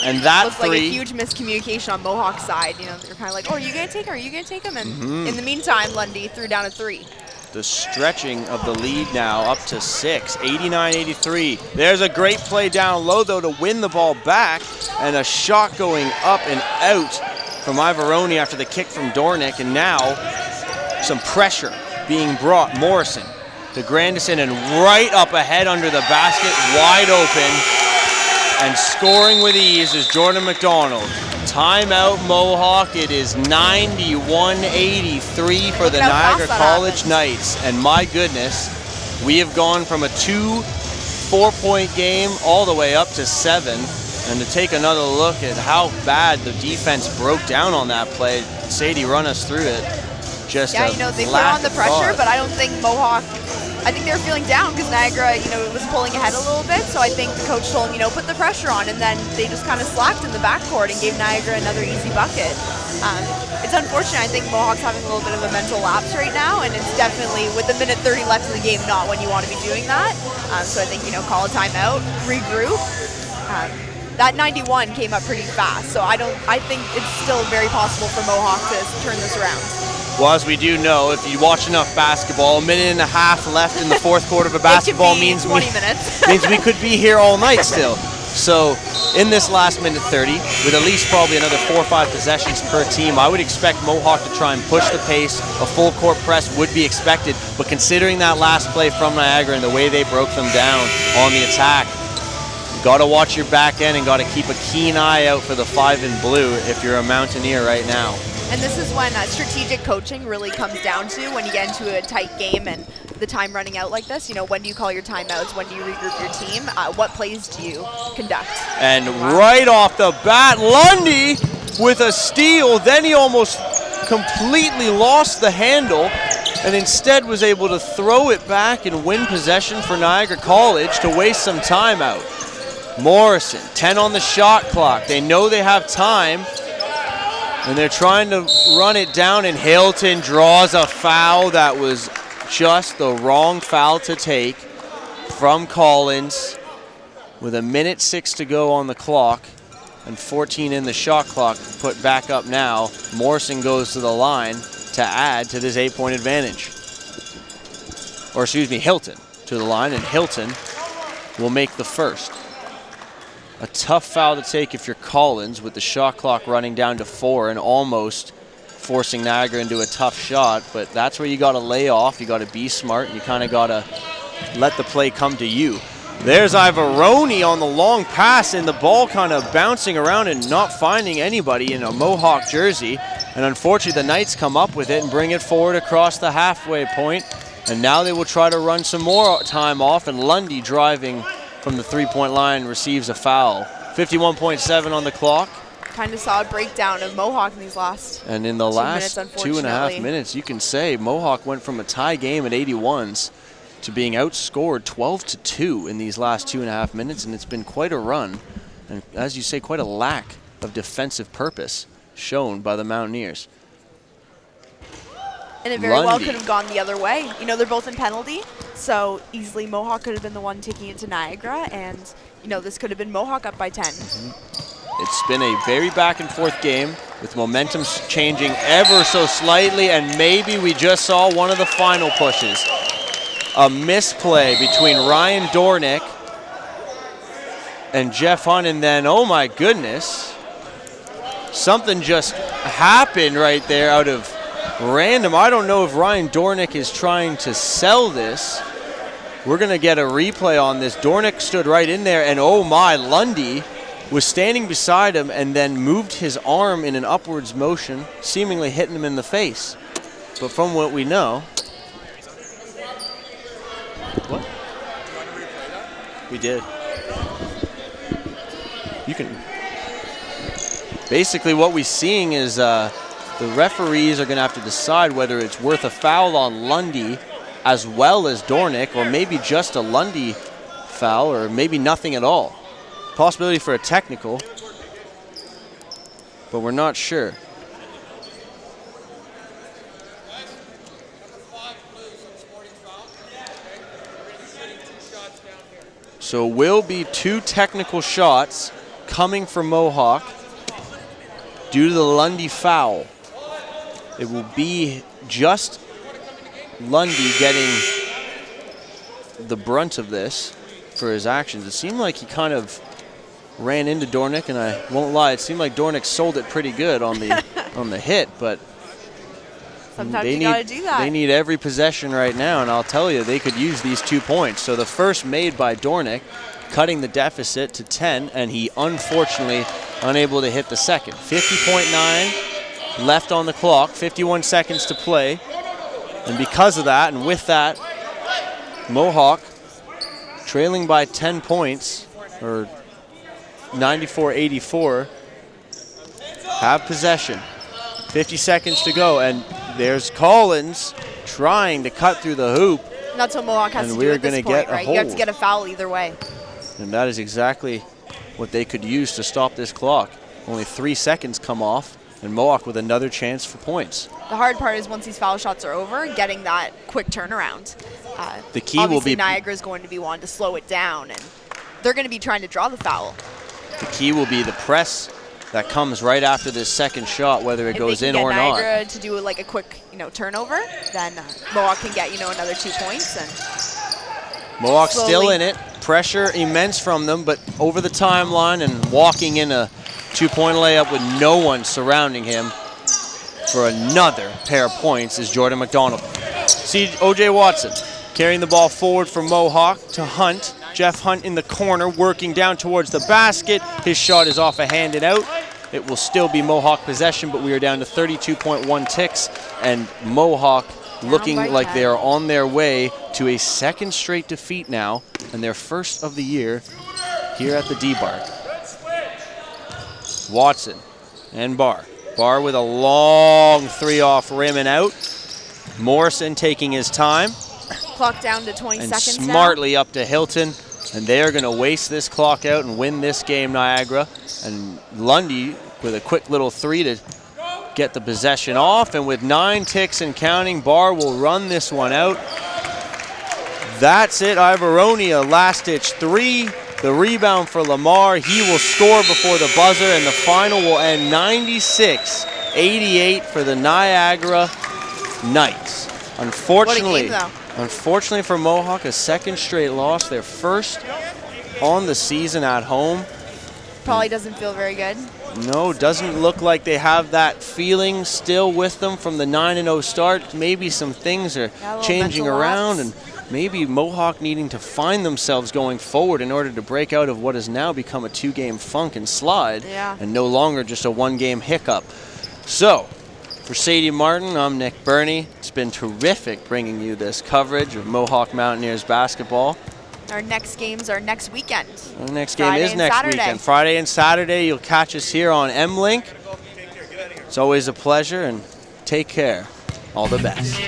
And that looks like a huge miscommunication on Mohawk's side. You know, they're kind of like, oh, are you going to take him? Are you going to take him? And in the meantime, Lundy threw down a 3. The stretching of the lead now up to 6, 89-83. There's a great play down low, though, to win the ball back, and a shot going up and out from Ivoroni after the kick from Dornick, and now some pressure being brought. Morrison to Grandison, and right up ahead under the basket, wide open, and scoring with ease is Jordan McDonald. Timeout Mohawk. It is 91-83 for the Niagara College Knights. And my goodness, we have gone from a 2-4-point game all the way up to 7. And to take another look at how bad the defense broke down on that play, Sadie, run us through it. Just yeah, you know, they put on the pressure, but I don't think Mohawk, I think they were feeling down because Niagara, you know, was pulling ahead a little bit. So I think the coach told them, you know, put the pressure on, and then they just kind of slacked in the backcourt and gave Niagara another easy bucket. It's unfortunate. I think Mohawk's having a little bit of a mental lapse right now, and it's definitely, with a minute 30 left in the game, not when you want to be doing that. So I think, you know, call a timeout, regroup. That 91 came up pretty fast, so I think it's still very possible for Mohawk to turn this around. Well, as we do know, if you watch enough basketball, a minute and a half left in the fourth quarter of a basketball means 20 minutes. means we could be here all night still. So in this last minute 30, with at least probably another 4 or 5 possessions per team, I would expect Mohawk to try and push the pace. A full court press would be expected, but considering that last play from Niagara and the way they broke them down on the attack, got to watch your back end and got to keep a keen eye out for the 5 in blue if you're a Mountaineer right now. And this is when strategic coaching really comes down to when you get into a tight game and the time running out like this. You know, when do you call your timeouts? When do you regroup your team? What plays do you conduct? And right off the bat, Lundy with a steal. Then he almost completely lost the handle and instead was able to throw it back and win possession for Niagara College to waste some time out. Morrison, 10 on the shot clock. They know they have time, and they're trying to run it down, and Hilton draws a foul that was just the wrong foul to take from Collins with a minute 6 to go on the clock and 14 in the shot clock put back up now. Morrison goes to the line to add to this 8-point advantage. Or excuse me, Hilton to the line, and Hilton will make the first. A tough foul to take if you're Collins with the shot clock running down to 4 and almost forcing Niagara into a tough shot, but that's where you got to lay off. You got to be smart, and you kind of got to let the play come to you. There's Ivoroni on the long pass, and the ball kind of bouncing around and not finding anybody in a Mohawk jersey, and unfortunately the Knights come up with it and bring it forward across the halfway point, and now they will try to run some more time off, and Lundy driving from the 3-point line receives a foul. 51.7 on the clock. Kind of saw a breakdown of Mohawk in these last And in the last 2.5 minutes, you can say Mohawk went from a tie game at 81s to being outscored 12-2 in these last 2.5 minutes, and it's been quite a run. And as you say, quite a lack of defensive purpose shown by the Mountaineers. And it very well could have gone the other way. You know, they're both in penalty, so easily Mohawk could have been the one taking it to Niagara, and, you know, this could have been Mohawk up by 10. It's been a very back and forth game with momentum changing ever so slightly, and maybe we just saw one of the final pushes. A misplay between Ryan Dornick and Jeff Hunt, and then, oh my goodness, something just happened right there out of random. I don't know if Ryan Dornick is trying to sell this. We're going to get a replay on this. Dornick stood right in there, and oh my, Lundy was standing beside him and then moved his arm in an upwards motion, seemingly hitting him in the face. But from what we know... What? We did. You can... Basically what we're seeing is the referees are going to have to decide whether it's worth a foul on Lundy as well as Dornick, or maybe just a Lundy foul, or maybe nothing at all. Possibility for a technical, but we're not sure. So will be 2 technical shots coming from Mohawk due to the Lundy foul. It will be just Lundy getting the brunt of this for his actions. It seemed like he kind of ran into Dornick, and I won't lie, it seemed like Dornick sold it pretty good on the on the hit, but sometimes you gotta do that. They need every possession right now, and I'll tell you, they could use these 2 points. So the first made by Dornick, cutting the deficit to 10, and he unfortunately unable to hit the second. 50.9 left on the clock, 51 seconds to play, and because of that, and with that, Mohawk trailing by 10 points, or 94-84, have possession. 50 seconds to go, and there's Collins trying to cut through the hoop. That's what Mohawk has to do at this point, right? You have to get a foul either way. And that is exactly what they could use to stop this clock. Only 3 seconds come off, and Mohawk with another chance for points. The hard part is once these foul shots are over, getting that quick turnaround. The key will be... Niagara is going to be wanting to slow it down, and they're going to be trying to draw the foul. The key will be the press that comes right after this second shot, whether it goes in or not. If Niagara to do like a quick, turnover, then Mohawk can get, another 2 points. And Mohawk still in it. Pressure immense from them, but over the timeline and walking in a 2-point layup with no one surrounding him for another pair of points is Jordan McDonald. See O.J. Watson carrying the ball forward from Mohawk to Hunt. Jeff Hunt in the corner, working down towards the basket. His shot is off a hand and out. It will still be Mohawk possession, but we are down to 32.1 ticks, and Mohawk looking like they are on their way to a second straight defeat now, and their first of the year here at the D-Bark. Watson and Barr. Barr with a long 3 off rim and out. Morrison taking his time. Clock down to 20 seconds now. Smartly up to Hilton, and they are going to waste this clock out and win this game, Niagara. And Lundy with a quick little 3 to get the possession off, and with 9 ticks and counting, Barr will run this one out. That's it, Ivaronia, last-ditch 3. The rebound for Lamar. He will score before the buzzer, and the final will end 96-88 for the Niagara Knights. Unfortunately, what a game, though. Unfortunately for Mohawk, a second straight loss, their first on the season at home. Probably doesn't feel very good. No, doesn't look like they have that feeling still with them from the 9-0 start. Maybe some things are changing around, and maybe Mohawk needing to find themselves going forward in order to break out of what has now become a 2-game funk and slide, and no longer just a 1-game hiccup. So, for Sadie Martin, I'm Nick Burney. It's been terrific bringing you this coverage of Mohawk Mountaineers basketball. Our next games are next weekend. Our next game is next weekend. Friday and Saturday, you'll catch us here on M-Link. It's always a pleasure, and take care. All the best.